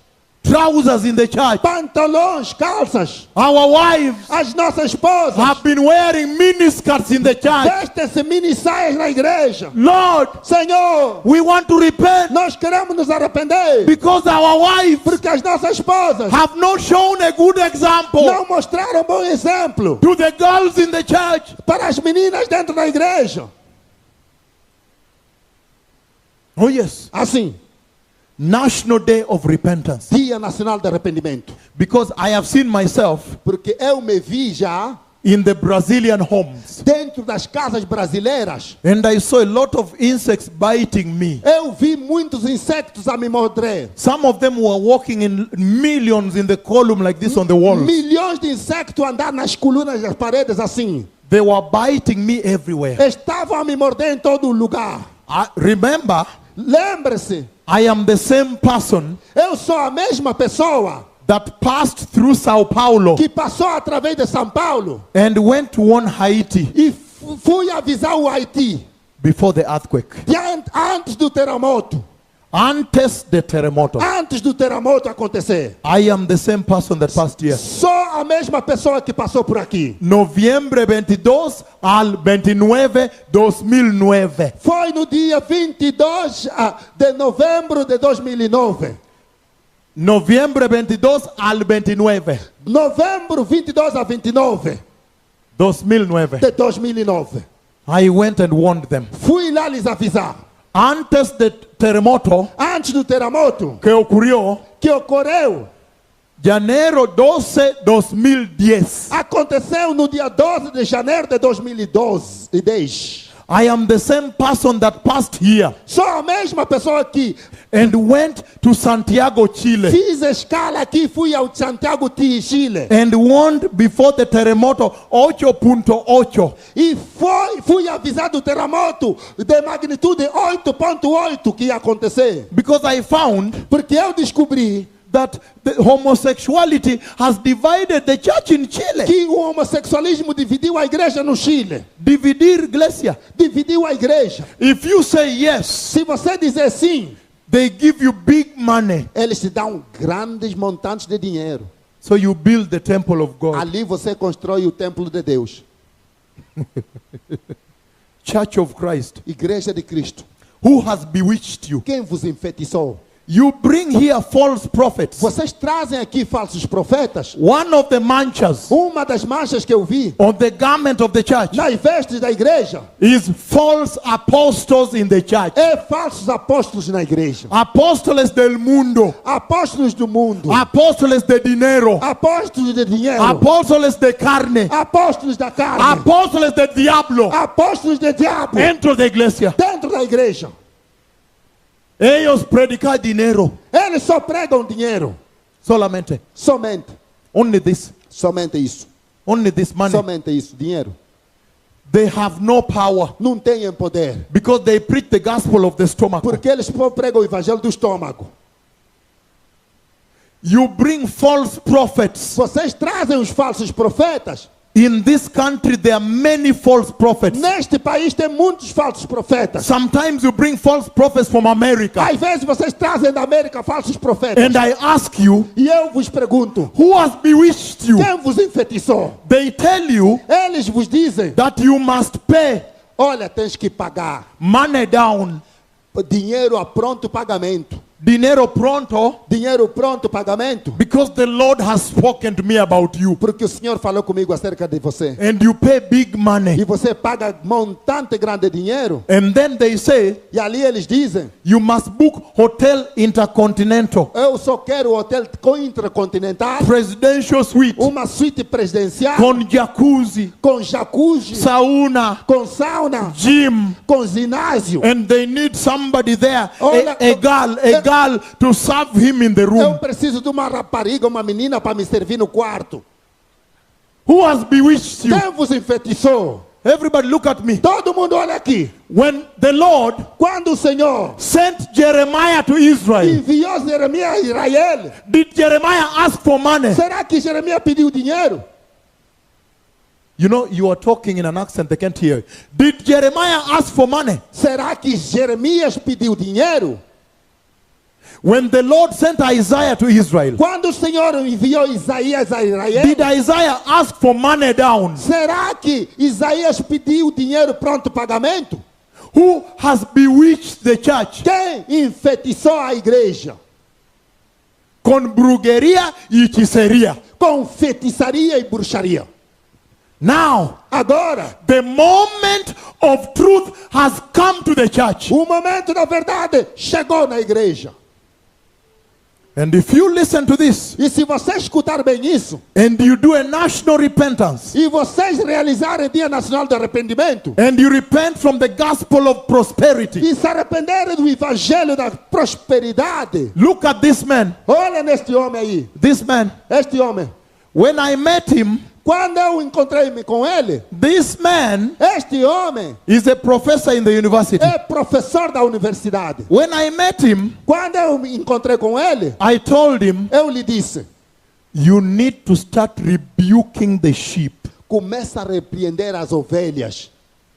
trousers in the church. pantalões, calças. Our wives As nossas esposas have been wearing miniskirts in the church. vestem-se mini saias na igreja. Lord, Senhor, we want to repent nós queremos nos arrepender, because our wives porque as nossas esposas have not shown a good example não mostraram bom exemplo to the girls in the church. para as meninas dentro da igreja. Oh yes, Assim, National Day of Repentance. Dia Nacional de Arrependimento. Because I have seen myself Porque eu me vi já in the Brazilian homes dentro das casas brasileiras. and I saw a lot of insects biting me. Eu vi muitos insetos a me morder. Some of them were walking in millions in the column like this on the walls. Milhões de insetos andar nas colunas das paredes assim. They were biting me everywhere. Estavam a me morder em todo lugar. Remember, Lembre-se, I am the same person eu sou a mesma pessoa that passed through Sao Paulo que passou através de São Paulo and went to warn Haiti e fui avisar o Haiti before the earthquake. antes do terremoto. Antes de terremoto. Antes do terremoto acontecer. I am the same person that passed here. Sou a mesma pessoa que passou por aqui. Noviembre 22 al 29, 2009. Foi no dia 22 de novembro de 2009. Noviembre 22 al 29. Novembro 22 a 29. 2009. de 2009. I went and warned them. Fui lá lhes avisar. Antes de terremoto Antes do terremoto que ocurrió, que ocorreu, Janeiro 12, 2010. aconteceu no dia 12 de janeiro de 2010. I am the same person that passed here Sou a mesma pessoa que and went to Santiago, Chile, fiz a escala aqui, fui ao Santiago de Chile. and warned before the terremoto 8.8. E fui avisado do terremoto de magnitude 8.8 que ia acontecer. Because I found Porque eu descobri that the homosexuality has divided the church in Chile. que o homossexualismo dividiu a igreja no Chile. Dividir iglesia. Dividiu a igreja. If you say yes, Se você dizer sim, they give you big money. eles te dão grandes montantes de dinheiro. So you build the temple of God. Ali você constrói o templo de Deus. Church of Christ. Igreja de Cristo. Who has bewitched you? Quem vos enfeitiçou? You bring here false prophets. Vocês trazem aqui falsos profetas. One of the manchas Uma das manchas que eu vi on the garment of the church nas vestes da igreja is false apostles in the church. é falsos apóstolos na igreja. Apóstoles del mundo. Apóstolos do mundo. Apóstoles de dinero. Apóstolos de dinheiro. Apóstoles de carne. Apóstolos da carne. Apóstoles de diablo. Apóstolos de diabo. Dentro da iglesia. Dentro da igreja. Ellos predican dinero. Eles só pregam dinheiro. Solamente. Somente. Only this. Somente isso. Only this money. Somente isso. Dinheiro. They have no power Não têm poder. because they preach the gospel of the stomach. Porque eles pregam o evangelho do estômago. You bring false prophets. Vocês trazem os falsos profetas. In this country, there are many false prophets. Neste país tem muitos falsos profetas. Sometimes you bring false prophets from America. Às vezes vocês trazem da América falsos profetas. And I ask you, E eu vos pergunto, who has bewitched you? quem vos enfeitiçou? They tell you Eles vos dizem, that you must pay olha, tens que pagar. money down. Dinheiro a pronto pagamento. Dinero pronto, Dinheiro pronto pagamento. because the Lord has spoken to me about you. Porque o Senhor falou comigo acerca de você. And you pay big E money. você paga montante grande de dinheiro. And then they say, E ali eles dizem, you must book Hotel Intercontinental, eu só quero hotel intercontinental, presidential suite, uma suíte presidencial, con jacuzzi, com jacuzzi, sauna, com sauna, gym. com ginásio. And they need somebody there, Olha, a girl to serve him in the Eu room. preciso de uma rapariga, uma menina para me servir no quarto. Who has bewitched you? Quem vos enfeitiçou? Everybody look at me. Todo mundo olha aqui. When the Lord Quando o Senhor sent Jeremiah to Israel, enviou Jeremias a Israel, did Jeremiah ask for money? será que Jeremias pediu dinheiro? You know, you are talking in an accent, they can't hear you. Did Jeremiah ask for money? Será que Jeremias pediu dinheiro? When the Lord sent Isaiah to Israel, Quando o Senhor enviou Isaías a Israel, did Isaiah ask for money down? será que Isaías pediu dinheiro pronto pagamento? Who has bewitched the church? Quem enfeitiçou a igreja? Con brujería y hechicería. Com feitiçaria e bruxaria. Now, Agora, the moment of truth has come to the church. o momento da verdade chegou na igreja. And if you listen to this E se você escutar bem isso, and you do a national repentance e vocês realizarem Dia Nacional de Arrependimento, and you repent from the gospel of prosperity, e se arrependerem do evangelho da prosperidade, look at this man. olha neste homem aí, This man, este homem. when I met him, Quando eu encontrei-me com ele, this man este homem is a professor in the university. é professor da universidade. When I met him, Quando eu me encontrei com ele, I told him, eu lhe disse, you need to start rebuking the sheep. começa a repreender as ovelhas.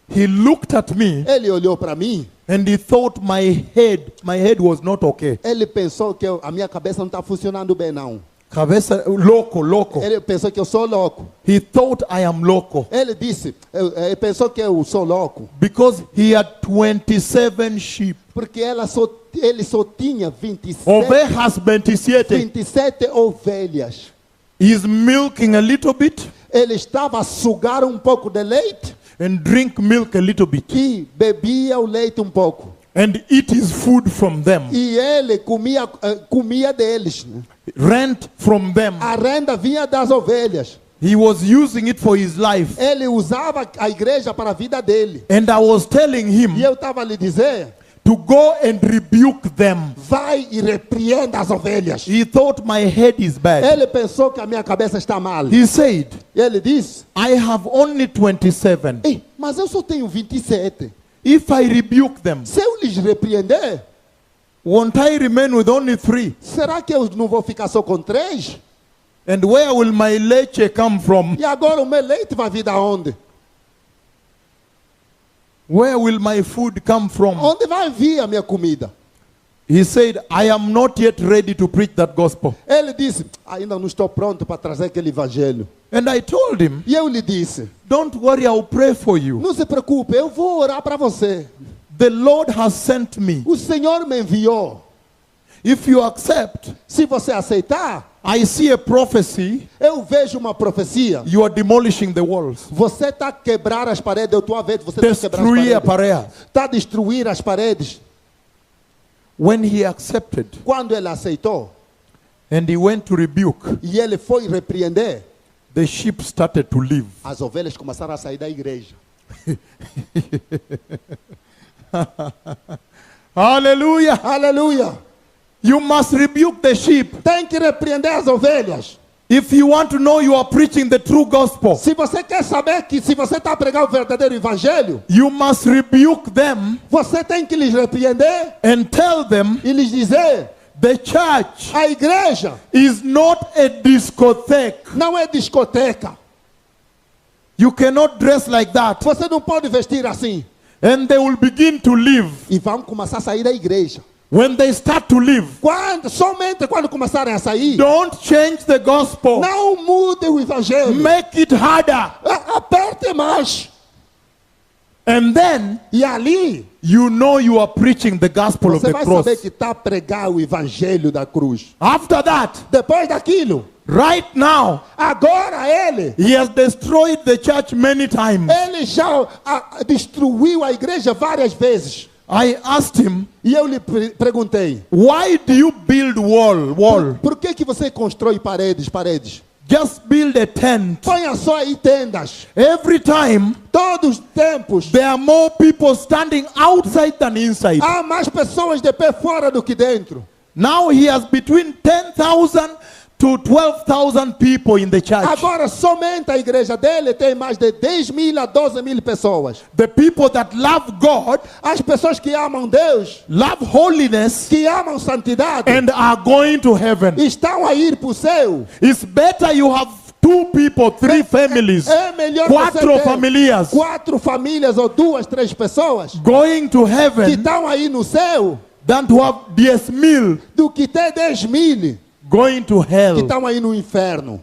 He looked at me Ele olhou para mim, and he thought my head was not okay. ele pensou que a minha cabeça não está funcionando bem, não. Cabeça, loco. Ele pensou que eu sou louco. He thought I am loco Ele disse, ele pensou que eu sou louco. because he had 27 sheep. Porque ele só tinha 27 Ovejas 27. ovelhas. He's milking a little bit Ele estava a sugar um pouco de leite and drink milk a little bit e bebia o leite um pouco. and eat his food from them, E ele comia deles. Né? rent from them. A renda vinha das ovelhas. He was using it for his life. Ele usava a igreja para a vida dele. And I was telling E him eu estava a lhe dizer, to go and rebuke them. vai e repreenda as ovelhas. He thought my head is bad. Ele pensou que a minha cabeça está mal. He said, Ele disse, I have only 27. ei, mas eu só tenho 27. If I rebuke them, Se eu lhes repreender, won't I remain with only 3? será que eu não vou ficar só com 3? And where will my leche come from? E agora o meu leite vai vir da onde? Where will my food come from? Onde vai vir a minha comida? He said, I am not yet ready to preach that gospel. Ele disse, ainda não estou pronto para trazer aquele evangelho. And I told him, E eu lhe disse, don't worry, I'll pray for you. não se preocupe, eu vou orar para você. The Lord has sent me. O Senhor me enviou. If you accept, Se você aceitar, I see a prophecy. eu vejo uma profecia. You are demolishing the walls. Você está a quebrar as paredes, eu estou a ver, você está a quebrar Destruir a as paredes. paredes. Está a destruir as paredes. When he accepted Quando ele aceitou, and he went to rebuke, e ele foi repreender, the sheep started to leave. as ovelhas começaram a sair da igreja. Hallelujah. Aleluia! You must rebuke the sheep. Tem que repreender as ovelhas. If you want to know you are preaching the true gospel, Se você quer saber que se você está a pregar o verdadeiro evangelho, you must rebuke them você tem que lhes repreender and tell them e lhes dizer, the church a igreja is not a discotheque. não é discoteca. You cannot dress like that. Você não pode vestir assim. And they will begin to leave. E vão começar a sair da igreja. When they start to leave, Somente quando começarem a sair, don't change the gospel. não mude o evangelho. Make it harder. Aperte mais. And then E ali, you know you are preaching the gospel of você the vai saber cross. que está a pregar o evangelho da cruz. After that, Depois daquilo, right now, agora ele he has destroyed the church many times. Ele já destruiu a igreja várias vezes. I asked him, E eu lhe perguntei, why do you build wall? por que você constrói paredes? Just build a tent. Ponha só aí tendas. Every time, Todos os tempos, there are more people standing outside than inside. há mais pessoas de pé fora do que dentro. Now he has between 10,000 to 12,000 people in the church. Agora, somente a igreja dele tem mais de 10.000 a 12.000 pessoas. The people that love God, As pessoas que amam Deus, love holiness, que amam santidade, and are going to heaven. estão a ir para o céu. It's better you have 2 people, 3 families, É melhor 4 você ter famílias 4 famílias ou 2, 3 pessoas going to que heaven estão aí no céu than to have 10,000 do que ter 10.000 going to que hell. estão aí no inferno.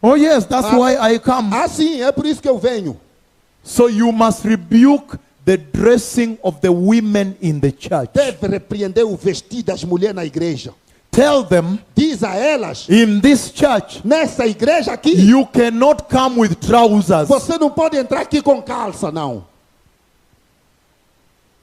Oh yes, that's why I come. Assim, é por isso que eu venho. So you must rebuke the dressing of the women in the church. Deve repreender o vestido das mulheres na igreja. Tell them, Diz a elas, in this church, nessa igreja aqui, you cannot come with trousers. você não pode entrar aqui com calça, não.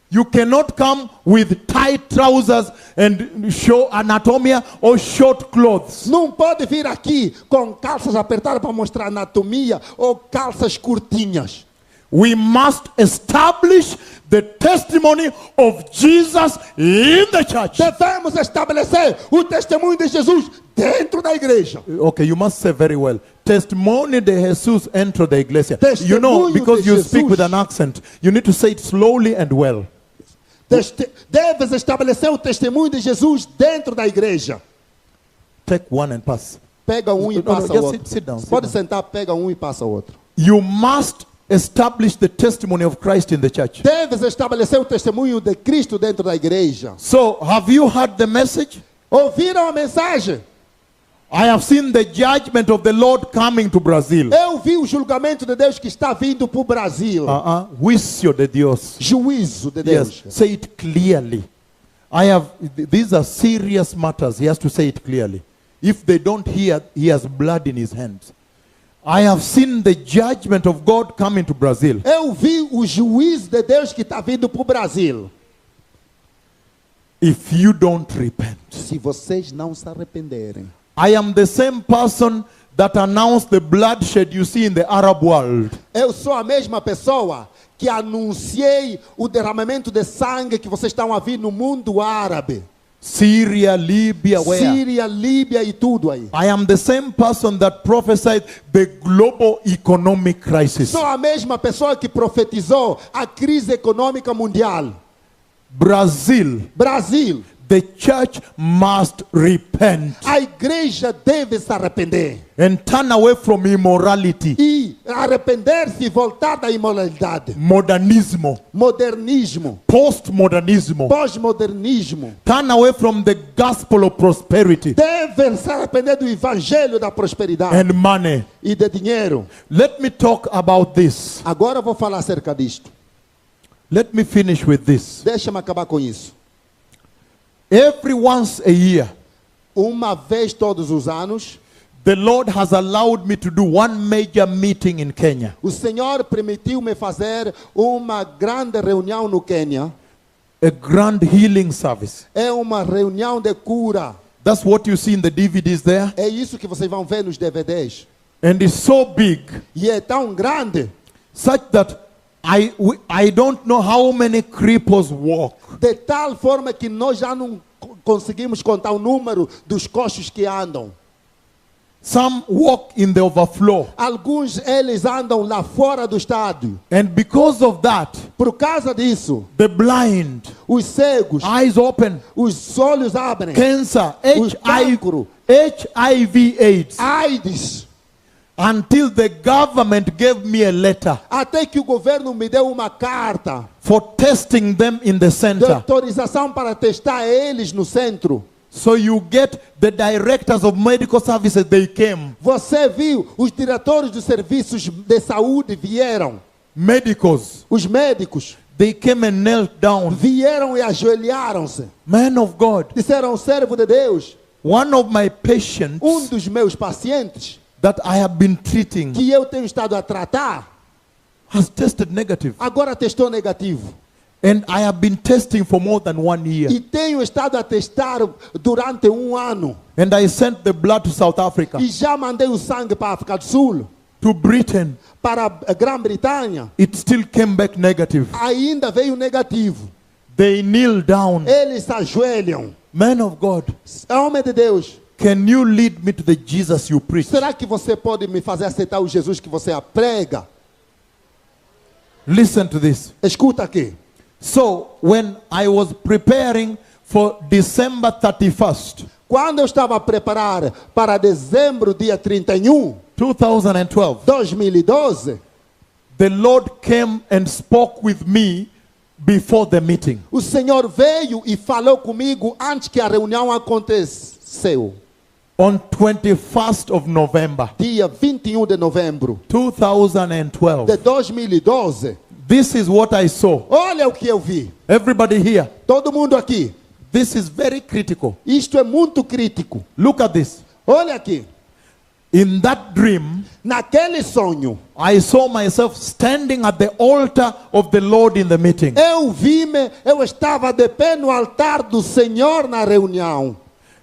You cannot come with tight trousers and show anatomia or short clothes. Não pode vir aqui com calças apertadas para mostrar anatomia ou calças curtinhas. We must establish the testimony of Jesus in the church. Devemos estabelecer o testemunho de Jesus dentro da igreja. Okay, you must say very well. Testimony de Jesus dentro da iglesia. You know, Testemunho because de you speak Jesus. with an accent, you need to say it slowly and well. Deves estabelecer o testemunho de Jesus dentro da igreja. Take one and pass. Pega um e No, passa just outro. sit down, sit Pode down. sentar, pega um e passa outro. You must establish the testimony of Christ in the church. Deves estabelecer o testemunho de Cristo dentro da igreja. So, have you heard the message? Ouviram a mensagem? I have seen the judgment of the Lord coming to Brazil. Eu vi o julgamento de Deus que está vindo para o Brasil. Juicio de Dios. Juízo de Deus. Yes, say it clearly. These are serious matters. He has to say it clearly. if they don't hear he has blood in his hands. I have seen the judgment of God coming to Brazil. Eu vi o juízo de Deus que está vindo para o Brasil. If you don't repent. Se vocês não se arrependerem. I am the same person that announced the bloodshed you see in the Arab world. Eu sou a mesma pessoa que anunciei o derramamento de sangue que vocês estão a ver no mundo árabe. Syria, Libya, where? Síria, Líbia e tudo aí. I am the same person that prophesied the global economic crisis. Sou a mesma pessoa que profetizou a crise econômica mundial. Brazil, Brasil, the church must repent a igreja deve se arrepender. and turn away from immorality, E arrepender-se e voltar da imoralidade. modernismo, Modernismo, postmodernismo. pós-modernismo. Turn away from the gospel of prosperity Devem se arrepender do evangelho da prosperidade and money. e de dinheiro. Let me talk about this. Agora eu vou falar acerca disto. Let me finish with this. Deixa-me acabar com isso. Every once a year, Uma vez todos os anos, the Lord has allowed me to do one major meeting in Kenya. o Senhor permitiu-me fazer uma grande reunião no Quênia. A grand healing service. É uma reunião de cura. That's what you see in the DVDs there. É isso que vocês vão ver nos DVDs. And it's so big, E é tão grande, such that I don't know how many cripples walk. de tal forma que nós já não conseguimos contar o número dos coxos que andam. Some walk in the overflow. Alguns eles andam lá fora do estádio. And because of that, Por causa disso, the blind, os cegos, eyes open, os olhos abrem. cancer, Os cancro, HIV AIDS, AIDS, until the government gave me a letter até que o governo me deu uma carta for testing them in the de center. autorização para testar eles no centro. So you get the directors of medical services, they came. Você viu, os diretores dos serviços de saúde vieram. Medicals, Os médicos they came and knelt down. vieram e ajoelharam-se. Man of God, Disseram, servo de Deus, one of my patients dos meus pacientes that I have been treating que eu tenho estado a tratar, has tested negative. agora testou negativo. And I have been testing for more than 1 year. E tenho estado a testar durante um ano. And I sent the blood to South Africa, E já mandei o sangue para a África do Sul, to Britain. para a Grã-Bretanha. It still came back negative. Ainda veio negativo. They kneel down. Eles se ajoelham. Man of God, Homem de Deus, can you lead me to the Jesus you preach? será que você pode me fazer aceitar o Jesus que você prega? Listen to this. Escuta aqui. So, when I was preparing for December 31st, Quando eu estava a preparar para dezembro, dia 31, 2012, 2012, the Lord came and spoke with me before the meeting. o Senhor veio e falou comigo antes que a reunião aconteceu. On 21st of November, Dia 21 de novembro 2012. de 2012. This is what I saw. Olha o que eu vi. Everybody here, Todo mundo aqui. this is very critical. Isto é muito crítico. Look at this. Olha aqui. In that dream, Naquele sonho, I saw myself standing at the altar of the Lord in the meeting. eu estava de pé no altar do Senhor na reunião.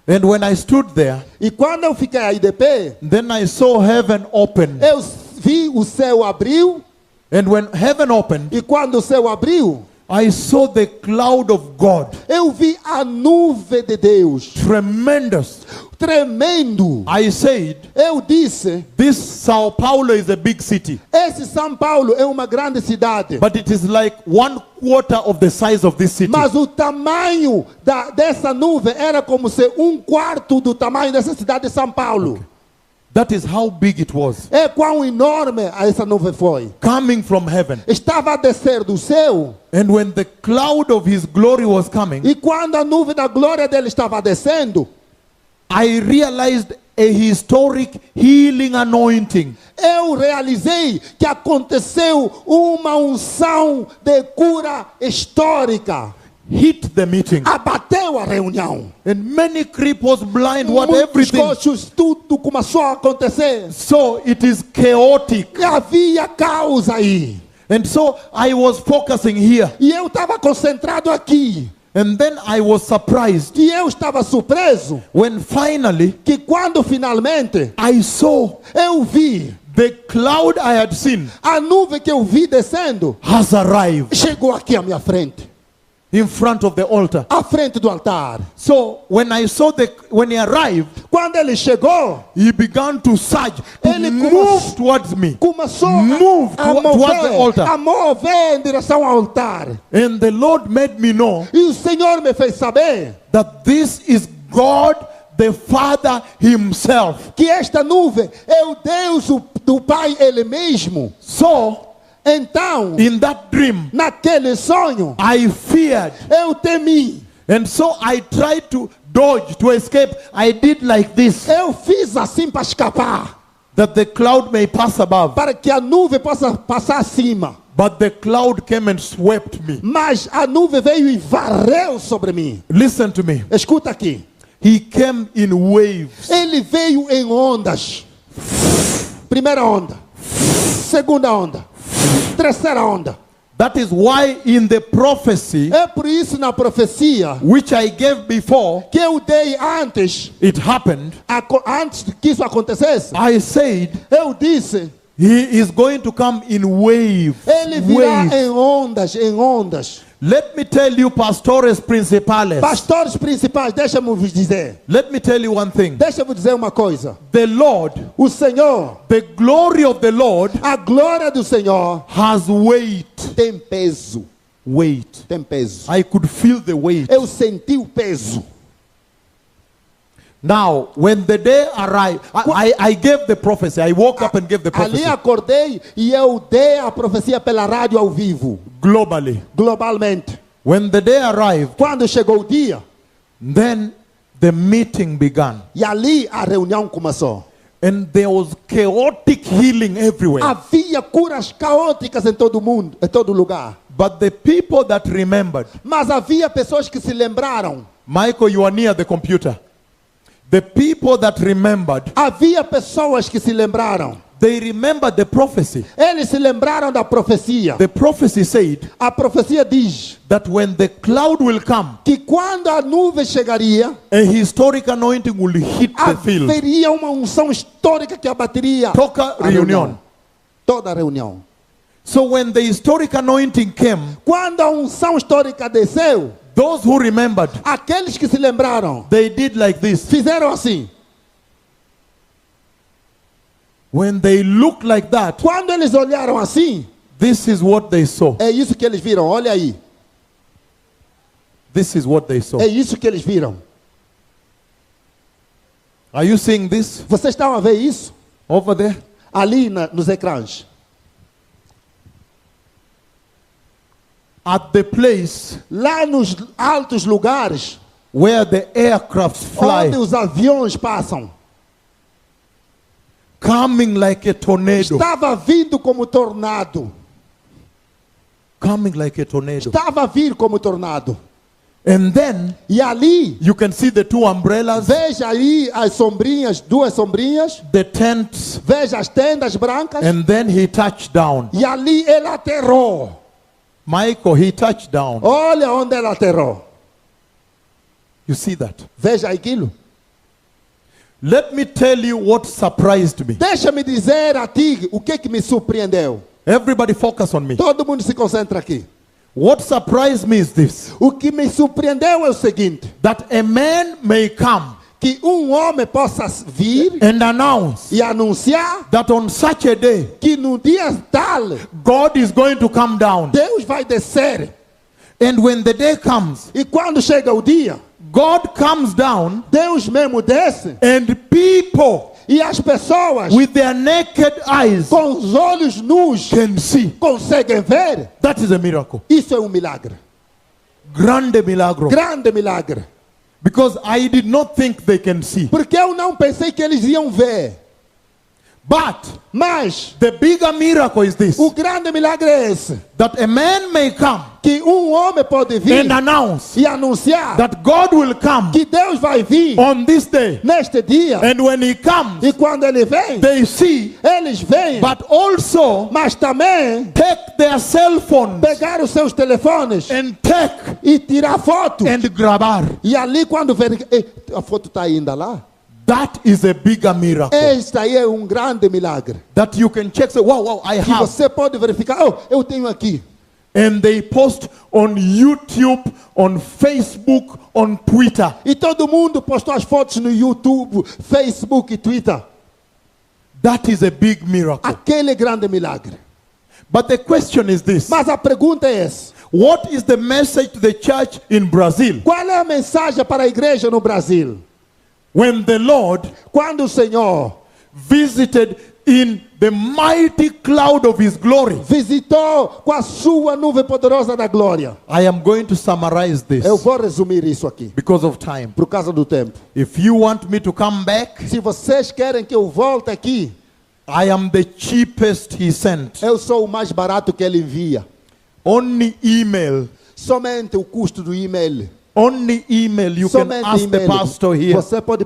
And when I stood there, E quando eu fiquei aí de pé, then I saw heaven open. eu vi o céu abriu. And when heaven opened, E quando o céu abriu, I saw the cloud of God. eu vi a nuvem de Deus. Tremendous. Tremendo. I said, Eu disse, this Sao Paulo is a big city, esse São Paulo é uma grande cidade. but it is like 1/4 of the size of this city. Mas o tamanho dessa nuvem era como se 1/4 do tamanho dessa cidade de São Paulo. That is how big it was. É quão enorme essa nuvem foi. Coming from heaven. Estava a descer do céu. And when the cloud of his glory was coming, E quando a nuvem da glória dele estava descendo, I realized a historic healing anointing. eu realizei que aconteceu uma unção de cura histórica. hit the meeting. abateu a reunião. And many cripples, blind, what Muitos everything. coxos, tudo começou a acontecer. So it is chaotic. E havia caos aí. And so I was focusing here. E eu estava concentrado aqui. And then I was surprised E eu estava surpreso when finally que quando finalmente I saw eu vi the cloud I had seen a nuvem que eu vi descendo, has arrived chegou aqui à minha frente, in front of the altar. à frente do altar. So when he arrived, Quando ele chegou, he began to surge, to Ele move towards me. começou Move a towards the altar. mover em direção ao altar. And the Lord made me know E o Senhor me fez saber that this is God the Father himself. que esta nuvem é o Deus do Pai Ele mesmo. So Então, in that dream, naquele sonho, I feared. eu temi. And so I tried to dodge, to escape. I did like this, Eu fiz assim para escapar, that the cloud may pass above. para que a nuvem possa passar acima. But the cloud came and swept me. Mas a nuvem veio e varreu sobre mim. Listen to me. Escuta aqui. He came in waves. Ele veio em ondas. Primeira onda. Segunda onda. Terceira onda. That is why in the prophecy É por isso na profecia which I gave before que eu dei antes, it happened, antes que isso acontecesse, I said eu disse, he is going to come in waves. ele virá Waves. em ondas, em ondas. Let me tell you, pastores principales. Pastores principais, deixa-me vos dizer. Let me tell you one thing. Deixa-me dizer uma coisa. The Lord, O Senhor, the glory of the Lord a glória do Senhor has weight. tem peso. Weight. Tem peso. I could feel the weight. Eu senti o peso. Now, when the day arrived, I gave the prophecy. I woke up and gave the Ali prophecy acordei e eu dei a profecia pela rádio ao vivo, globally. globalmente. When the day arrived, Quando chegou o dia, then the meeting began. e ali a reunião começou. And there was chaotic healing everywhere. Havia curas caóticas em todo mundo, em todo lugar. But the people that remembered, Mas havia pessoas que se lembraram. Michael, you are near the computer. The people that remembered, Havia pessoas que se lembraram. they remembered the prophecy. Eles se lembraram da profecia. The prophecy said A profecia diz that when the cloud will come, que quando a nuvem chegaria, a historic anointing will hit the field. haveria uma unção histórica que abateria Toca a reunião. Toda a reunião. So when the historic anointing came, Quando a unção histórica desceu, those who remembered, aqueles que se lembraram they did like this. fizeram assim. When they looked like that, Quando eles olharam assim, this is what they saw. é isso que eles viram. Olha aí. This is what they saw. É isso que eles viram. Are you seeing this Vocês estão a ver isso? over there? Ali nos ecrãs. At the place Lá nos altos lugares, where the aircrafts onde fly, os aviões passam, coming like a tornado. estava vindo como tornado. Coming like a tornado. Estava a vir como tornado. And then E ali, you can see the two umbrellas, veja aí as sombrinhas, duas sombrinhas. the tents, Veja as tendas brancas. and then he touched down. E ali ele aterrou. Michael, he touched down. Olha onde ele aterrou. You see that? Veja aquilo. Let me tell you what surprised me. Deixa-me dizer a ti o que me surpreendeu. Everybody focus on me. Todo mundo se concentra aqui. What surprised me is this, O que me surpreendeu é o seguinte: that a man may come que homem possa vir and announce e anunciar that on such a day, que no dia tal God is going to come down. Deus vai descer. And when the day comes, E quando chega o dia, God comes down Deus mesmo desce. and people E as pessoas with their naked eyes com os olhos nus can see. conseguem ver. That is a miracle. Isso é milagre. Grande milagro. Grande milagre. Because I did not think they can see. Porque eu não pensei que eles iam ver. But Mas the bigger miracle is this, o grande milagre é esse: that a man may come que homem pode vir and announce e anunciar that God will come que Deus vai vir on this day. neste dia. And when he comes, E quando ele vem, they see, eles vêm, but also mas também take their cell phones pegar os seus telefones and take e tirar foto. and grabar. E ali quando vem, a foto está ainda lá. That is a bigger miracle. Este aí é grande milagre. That you can check, say, wow, I Que have. você pode verificar, eu tenho aqui. And they post on YouTube, on Facebook, on Twitter. E todo mundo postou as fotos no YouTube, Facebook e Twitter. That is a big miracle. Aquele grande milagre. But the question is this. Mas a pergunta é essa. What is the message to the church in Brazil? Qual é a mensagem para a igreja no Brasil? When the Lord Quando o Senhor visited in the mighty cloud of his glory. visitou com a sua nuvem poderosa da glória. I am going to summarize this Eu vou resumir isso aqui, because of time. por causa do tempo. If you want me to come back, Se vocês querem que eu volte aqui, I am the cheapest he sent. eu sou o mais barato que ele envia. Only email. Somente o custo do e-mail. Only email. You can Somente ask the e-mail. pastor here. Você pode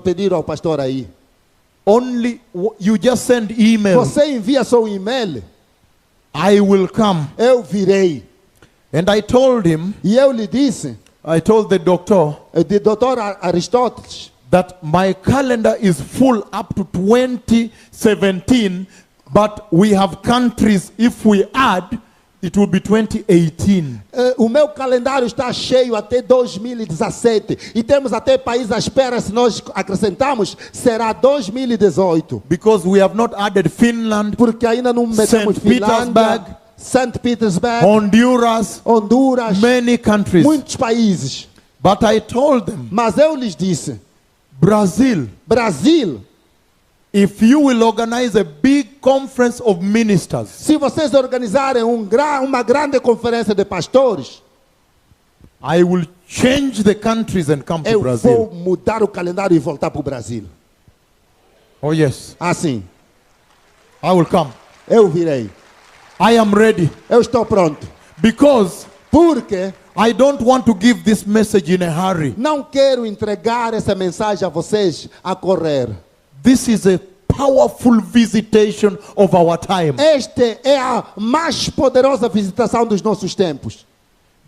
pedir ao pastor aí. Only you just send email. Você envia seu e-mail, I will come. eu virei. And I told him, E eu lhe disse, I told the doctor de Dr. Aristóteles, that my calendar is full up to 2017, but we have countries, if we add, it will be 2018. o meu calendário está cheio até 2017. E temos até países à espera, se nós acrescentarmos, será 2018. Because we have not added Finland, Porque ainda não metemos Saint Finlândia, Petersburg, St. Petersburg, Honduras, Honduras, many countries. muitos países. But I told them, Mas eu lhes disse, Brazil, Brasil, if you will organize a big conference of ministers, se vocês organizarem uma grande conferência de pastores, I will change the countries and come to eu vou Brazil. mudar o calendário e voltar para o Brasil. Oh yes, Assim, I will come. eu virei. I am ready. Eu estou pronto. Because Porque I don't want to give this message in a hurry. não quero entregar essa mensagem a vocês a correr. This is a powerful visitation of our time. Esta é a mais poderosa visitação dos nossos tempos.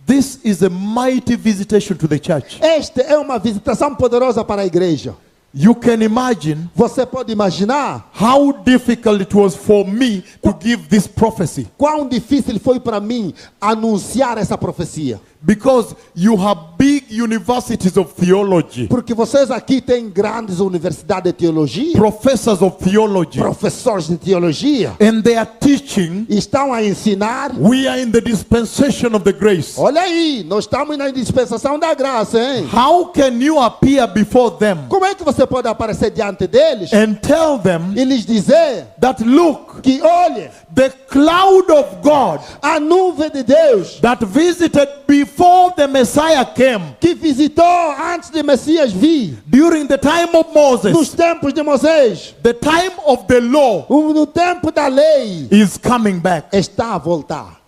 This is a mighty visitation to the church. Esta é uma visitação poderosa para a igreja. You can imagine Você pode imaginar how difficult it was for me to give this prophecy. quão difícil foi para mim anunciar essa profecia. Because you have big universities of theology, Porque vocês aqui têm grandes universidades de teologia, professors of theology, professores de teologia, and they are teaching. e estão a ensinar. We are in the dispensation of the grace. Olha aí, nós estamos na dispensação da graça, hein? How can you appear before them Como é que você pode aparecer diante deles and tell them e lhes dizer that, look, que, olha, the cloud of God a nuvem de Deus that visited before the Messiah came, que visitou antes de Messias vir, during the time of nos Moses, tempos de Moisés, the time of the law, no tempo da lei, is coming back. está a voltar.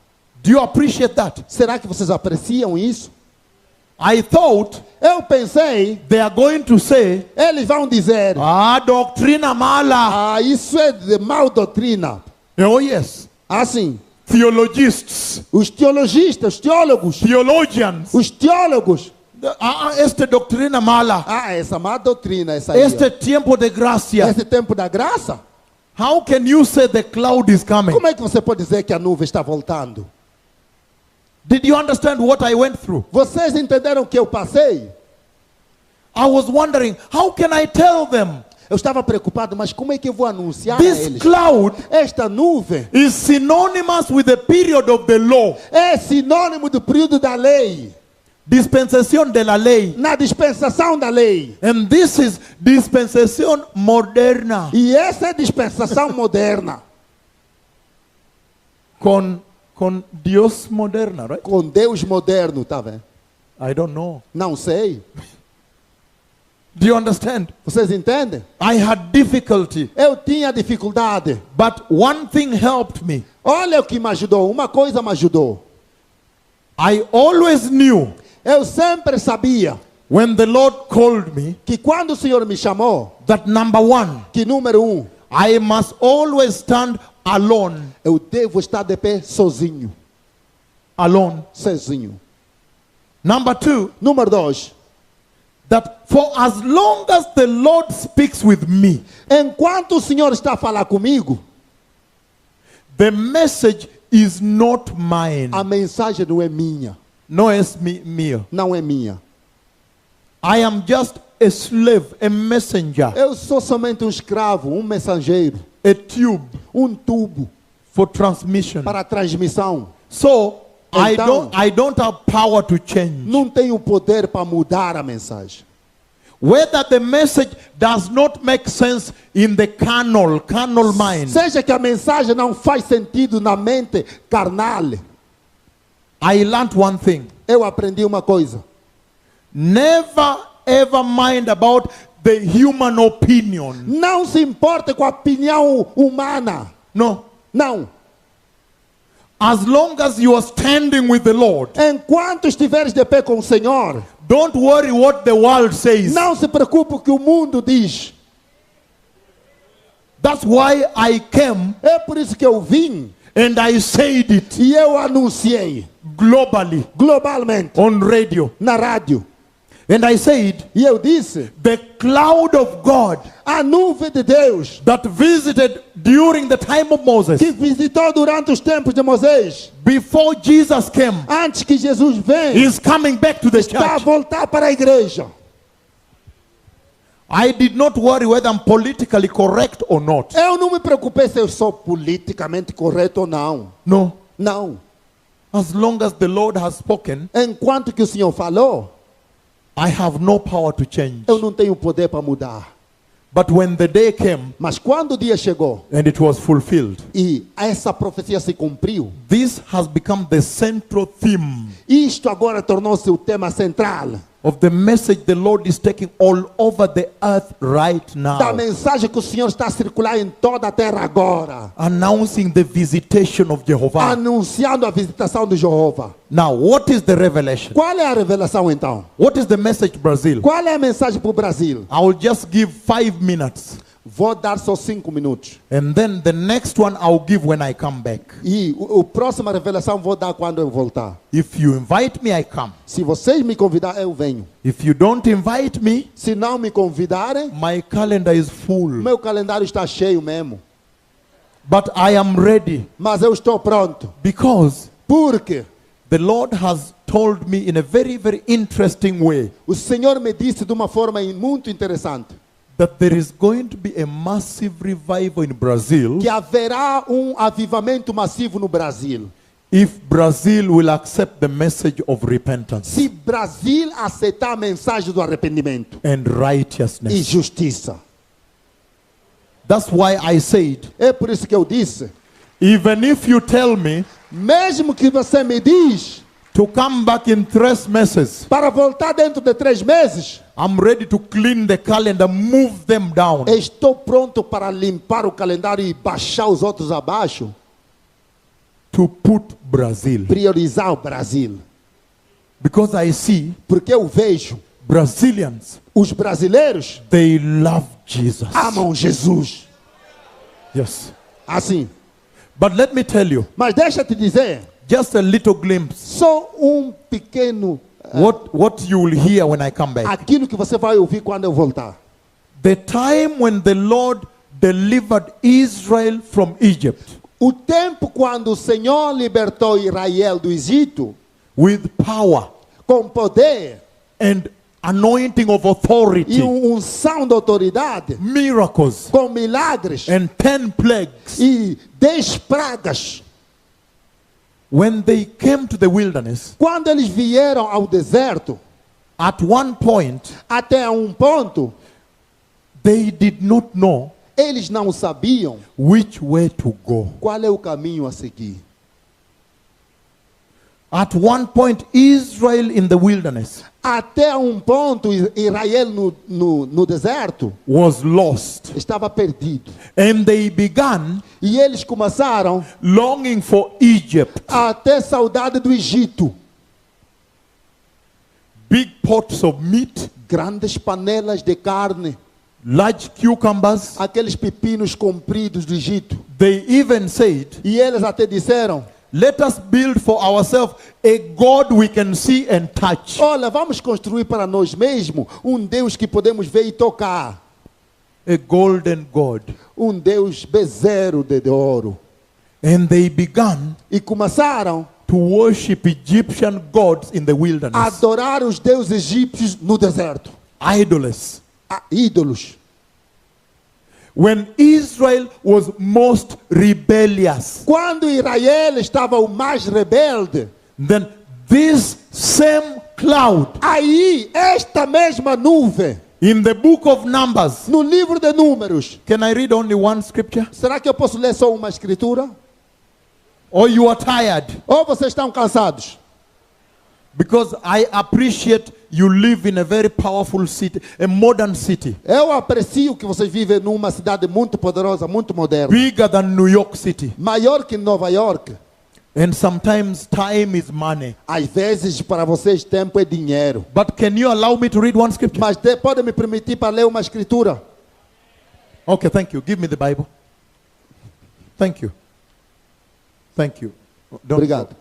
Do you appreciate that? Será que vocês apreciam isso? I thought Eu pensei, they are going to say, eles vão dizer, doctrina mala. isso é de mal doutrina. Oh yes, Assim, theologists, os teologistas, os teólogos, theologians. os teólogos, Este doctrina mala. essa má doutrina, essa aí, Este tiempo de gracia. esse tempo da graça. How can you say the cloud is coming? Como é que você pode dizer que a nuvem está voltando? Did you understand what I went through? Vocês entenderam o que eu passei? I was wondering, how can I tell them? Eu estava preocupado, mas como é que eu vou anunciar a This eles? cloud Esta nuvem is synonymous with the period of the law. é sinônimo do período da lei, Dispensación de la ley. na dispensação da lei. And this is dispensación moderna. E essa é dispensação moderna, Con Dios moderna, right? com Deus moderno, tá vendo? I don't know. Não sei. Do you understand? Vocês entendem? I had difficulty, Eu tinha dificuldade. but one thing helped me. Olha o que me ajudou. Uma coisa me ajudou. I always knew Eu sempre sabia when the Lord called me que quando o Senhor me chamou, that number one, que número 1, I must always stand alone. eu devo estar de pé sozinho. Alone. Sozinho. Number two, Número 2, that for as long as the Lord speaks with me, enquanto o Senhor está a falar comigo, the message is not mine. a mensagem não é minha. No es mío. Não é minha. I am just a slave, a messenger, Eu sou somente um escravo, um mensageiro, a tube um tubo for transmission. para a transmissão. So Então- I don't have power to change. Não tenho poder para mudar a mensagem. Whether the message does not make sense in the carnal mind, Seja que a mensagem não faz sentido na mente carnal. I learned one thing. Eu aprendi uma coisa. Never ever mind about the human opinion. Não se importe com a opinião humana. No. Não. As long as you are standing with the Lord, Enquanto estiveres de pé com o Senhor, don't worry what the world says. não se preocupe com o que o mundo diz. That's why I came É por isso que eu vim and I said it e eu anunciei globally globalmente on radio. na rádio. And I said, E eu disse, the cloud of God a nuvem de Deus that visited during the time of Moses, que visitou durante os tempos de Moisés, before Jesus came, antes que Jesus venha, is coming back to the está a church. voltar para a igreja. I did not worry whether I'm politically correct or not. Eu não me preocupei se eu sou politicamente correto ou não. No. Não. As long as the Lord has spoken, Enquanto que o Senhor falou, I have no power to change. eu não tenho poder para mudar. But when the day came Mas quando o dia chegou and it was fulfilled, e essa profecia se cumpriu, this has become the central theme isto agora tornou-se o tema central of the message the Lord is taking all over the earth right da now, mensagem que o Senhor está a circular em toda a terra agora, announcing the visitation of Jehovah. anunciando a visitação de Jeová. Now, what is the revelation? Qual é a revelação então? What is the message, Brazil? Qual é a mensagem para o Brasil? I will just give 5 minutes, Vou dar só 5 minutos. and then the next one I'll give when I come back. E a próxima revelação vou dar quando eu voltar. If you invite me, I come. Se vocês me convidarem, eu venho. If you don't invite me, Se não me convidarem, my calendar is full. meu calendário está cheio mesmo. But I am ready Mas eu estou pronto. because Porque the Lord has told me in a very, very interesting way o Senhor me disse de uma forma muito interessante that there is going to be a massive revival in Brazil que haverá avivamento massivo no Brasil. if Brazil will accept the message of repentance Se Brasil aceitar a mensagem do arrependimento and e righteousness. justiça. That's why I said, É por isso que eu disse, even if you tell me mesmo que você me diz to come back in 3 meses, para voltar dentro de 3 meses, I'm ready to clean the calendar, move them down. estou pronto para limpar o calendário e baixar os outros abaixo, To put Brazil. priorizar o Brasil. Because I see Porque eu vejo Brazilians, os brasileiros they love Jesus. amam Jesus. Yes. Assim. But let me tell you, Mas deixa eu te dizer, just a little glimpse, só pequeno what you will hear when I come back. aquilo que você vai ouvir quando eu voltar. The time when the Lord delivered Israel from Egypt O tempo quando o Senhor libertou Israel do Egito with power com poder and anointing of authority, e unção de autoridade, miracles, com milagres and 10 plagues. e 10 pragas. When they came to the wilderness, Quando eles vieram ao deserto, at one point, até a ponto, they did not know eles não sabiam which way to go. qual é o caminho a seguir. At one point, Israel in the wilderness Até um ponto, Israel no deserto was lost. estava perdido. And they began E eles começaram longing for Egypt. a ter saudade do Egito. Big pots of meat, Grandes panelas de carne, large cucumbers. aqueles pepinos compridos do Egito. They even said, E eles até disseram: let us build for ourselves a God we can see and touch. olha, vamos construir para nós mesmos um Deus que podemos ver e tocar. A golden God. Um Deus bezerro de ouro. And they began E começaram to worship Egyptian gods in the a wilderness. adorar os deuses egípcios no deserto. Idols. Ídolos. When Israel was most rebellious, Quando Israel estava o mais rebelde, then this same cloud aí esta mesma nuvem, in the book of Numbers. no livro de Números, Can I read only one scripture? será que eu posso ler só uma escritura? Or you are tired? Ou vocês estão cansados? Because I appreciate you live in a very powerful city, a modern city, Eu aprecio que vocês vivem numa cidade muito poderosa, muito moderna. bigger than New York City. Maior que Nova York. And sometimes time is money. Às vezes, para vocês, tempo é dinheiro. But can you allow me to read one scripture? Mas pode me permitir para ler uma escritura? Okay, thank you. Give me the Bible. Thank you. Thank you. Don't- Obrigado.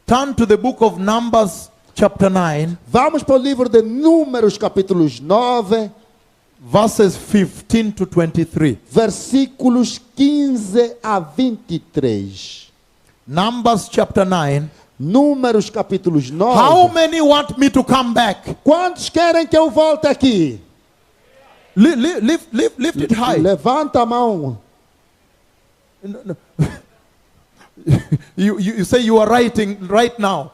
Turn to the book of Numbers, chapter 9, Vamos para o livro de Números, capítulos 9, verses 15 to 23. versículos 15 a 23. Numbers, chapter 9. Números, capítulos 9. How many want me to come back? Quantos querem que eu volte aqui? Lift it high. Levanta a mão. You say you are writing right now.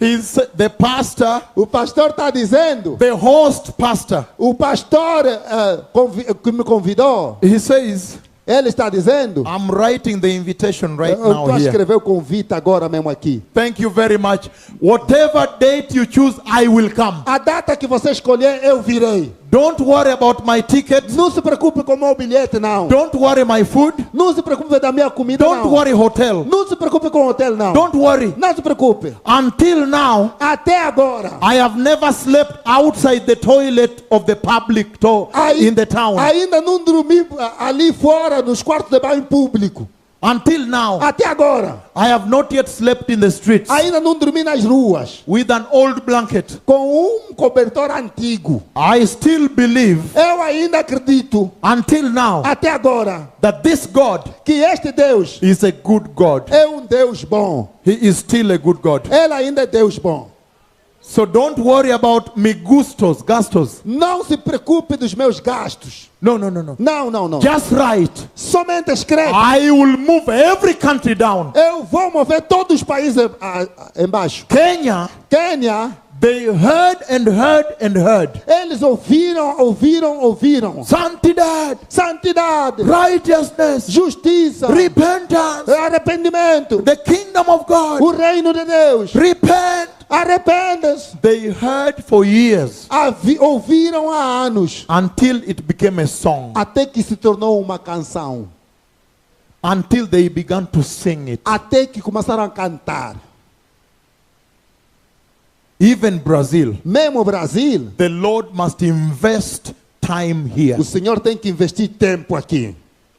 He's the pastor, O pastor está dizendo, the host pastor. o pastor que me convidou, He says, ele está dizendo, I'm writing the invitation right eu now estou a here. escrever o convite agora mesmo aqui. Thank you very much. Whatever date you choose, I will come. A data que você escolher, eu virei. Don't worry about my ticket. Não se preocupe com o meu bilhete, não. Don't worry my food. Não se preocupe da minha comida, Don't não. worry hotel. Não se preocupe com o hotel, não. Don't worry. Não se preocupe. Until now, Até agora, I have never slept outside the toilet of the public in the town. ainda não dormi ali fora, nos quartos de banho público. Until now, Até agora, I have not yet slept in the streets ainda não dormi nas ruas, with an old blanket. com cobertor antigo. I still believe, Eu ainda acredito, until now, até agora, that this God que este Deus is a good God. é um Deus bom. He is still a good God. Ele ainda é Deus bom. So don't worry about me gastos. Não se preocupe dos meus gastos. No. Não, não, não. Just write. Somente escreve. I will move every country down. Eu vou mover todos os países embaixo. Kenya, Quênia, they heard and heard and heard. eles ouviram. Santidad, Santidade, righteousness, justiça, repentance, arrependimento. the kingdom of God. O reino de Deus. Repent. Arrependa-se. They heard for years Ouviram há anos. until it became a song, Até que se tornou uma canção. until they began to sing it. Até que começaram a cantar. Even Brazil, Mesmo o Brasil, the Lord must invest time here o Senhor tem que investir tempo aqui.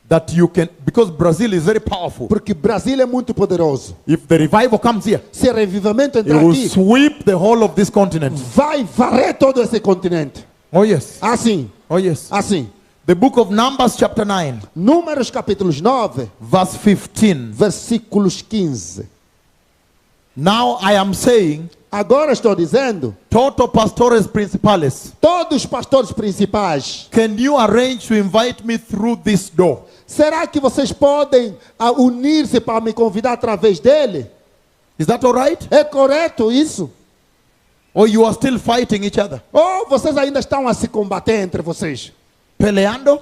that you can, because Brazil is very powerful. Porque Brasil é muito poderoso. If the revival comes here, Se o revivamento it entrar will aqui, sweep the whole of this continent. vai varrer todo esse continente. Oh yes, Assim, oh yes. assim. The book of Numbers chapter 9, Números capítulos 9, verse 15. versículos 15. Now I am saying, Agora estou dizendo, Toto Pastores Principales, todos os pastores principais, can you arrange to invite me through this door? será que vocês podem unir-se para me convidar através dele? Is that all right? É correto isso? Or you are still fighting each other? Ou vocês ainda estão a se combater entre vocês? Peleando?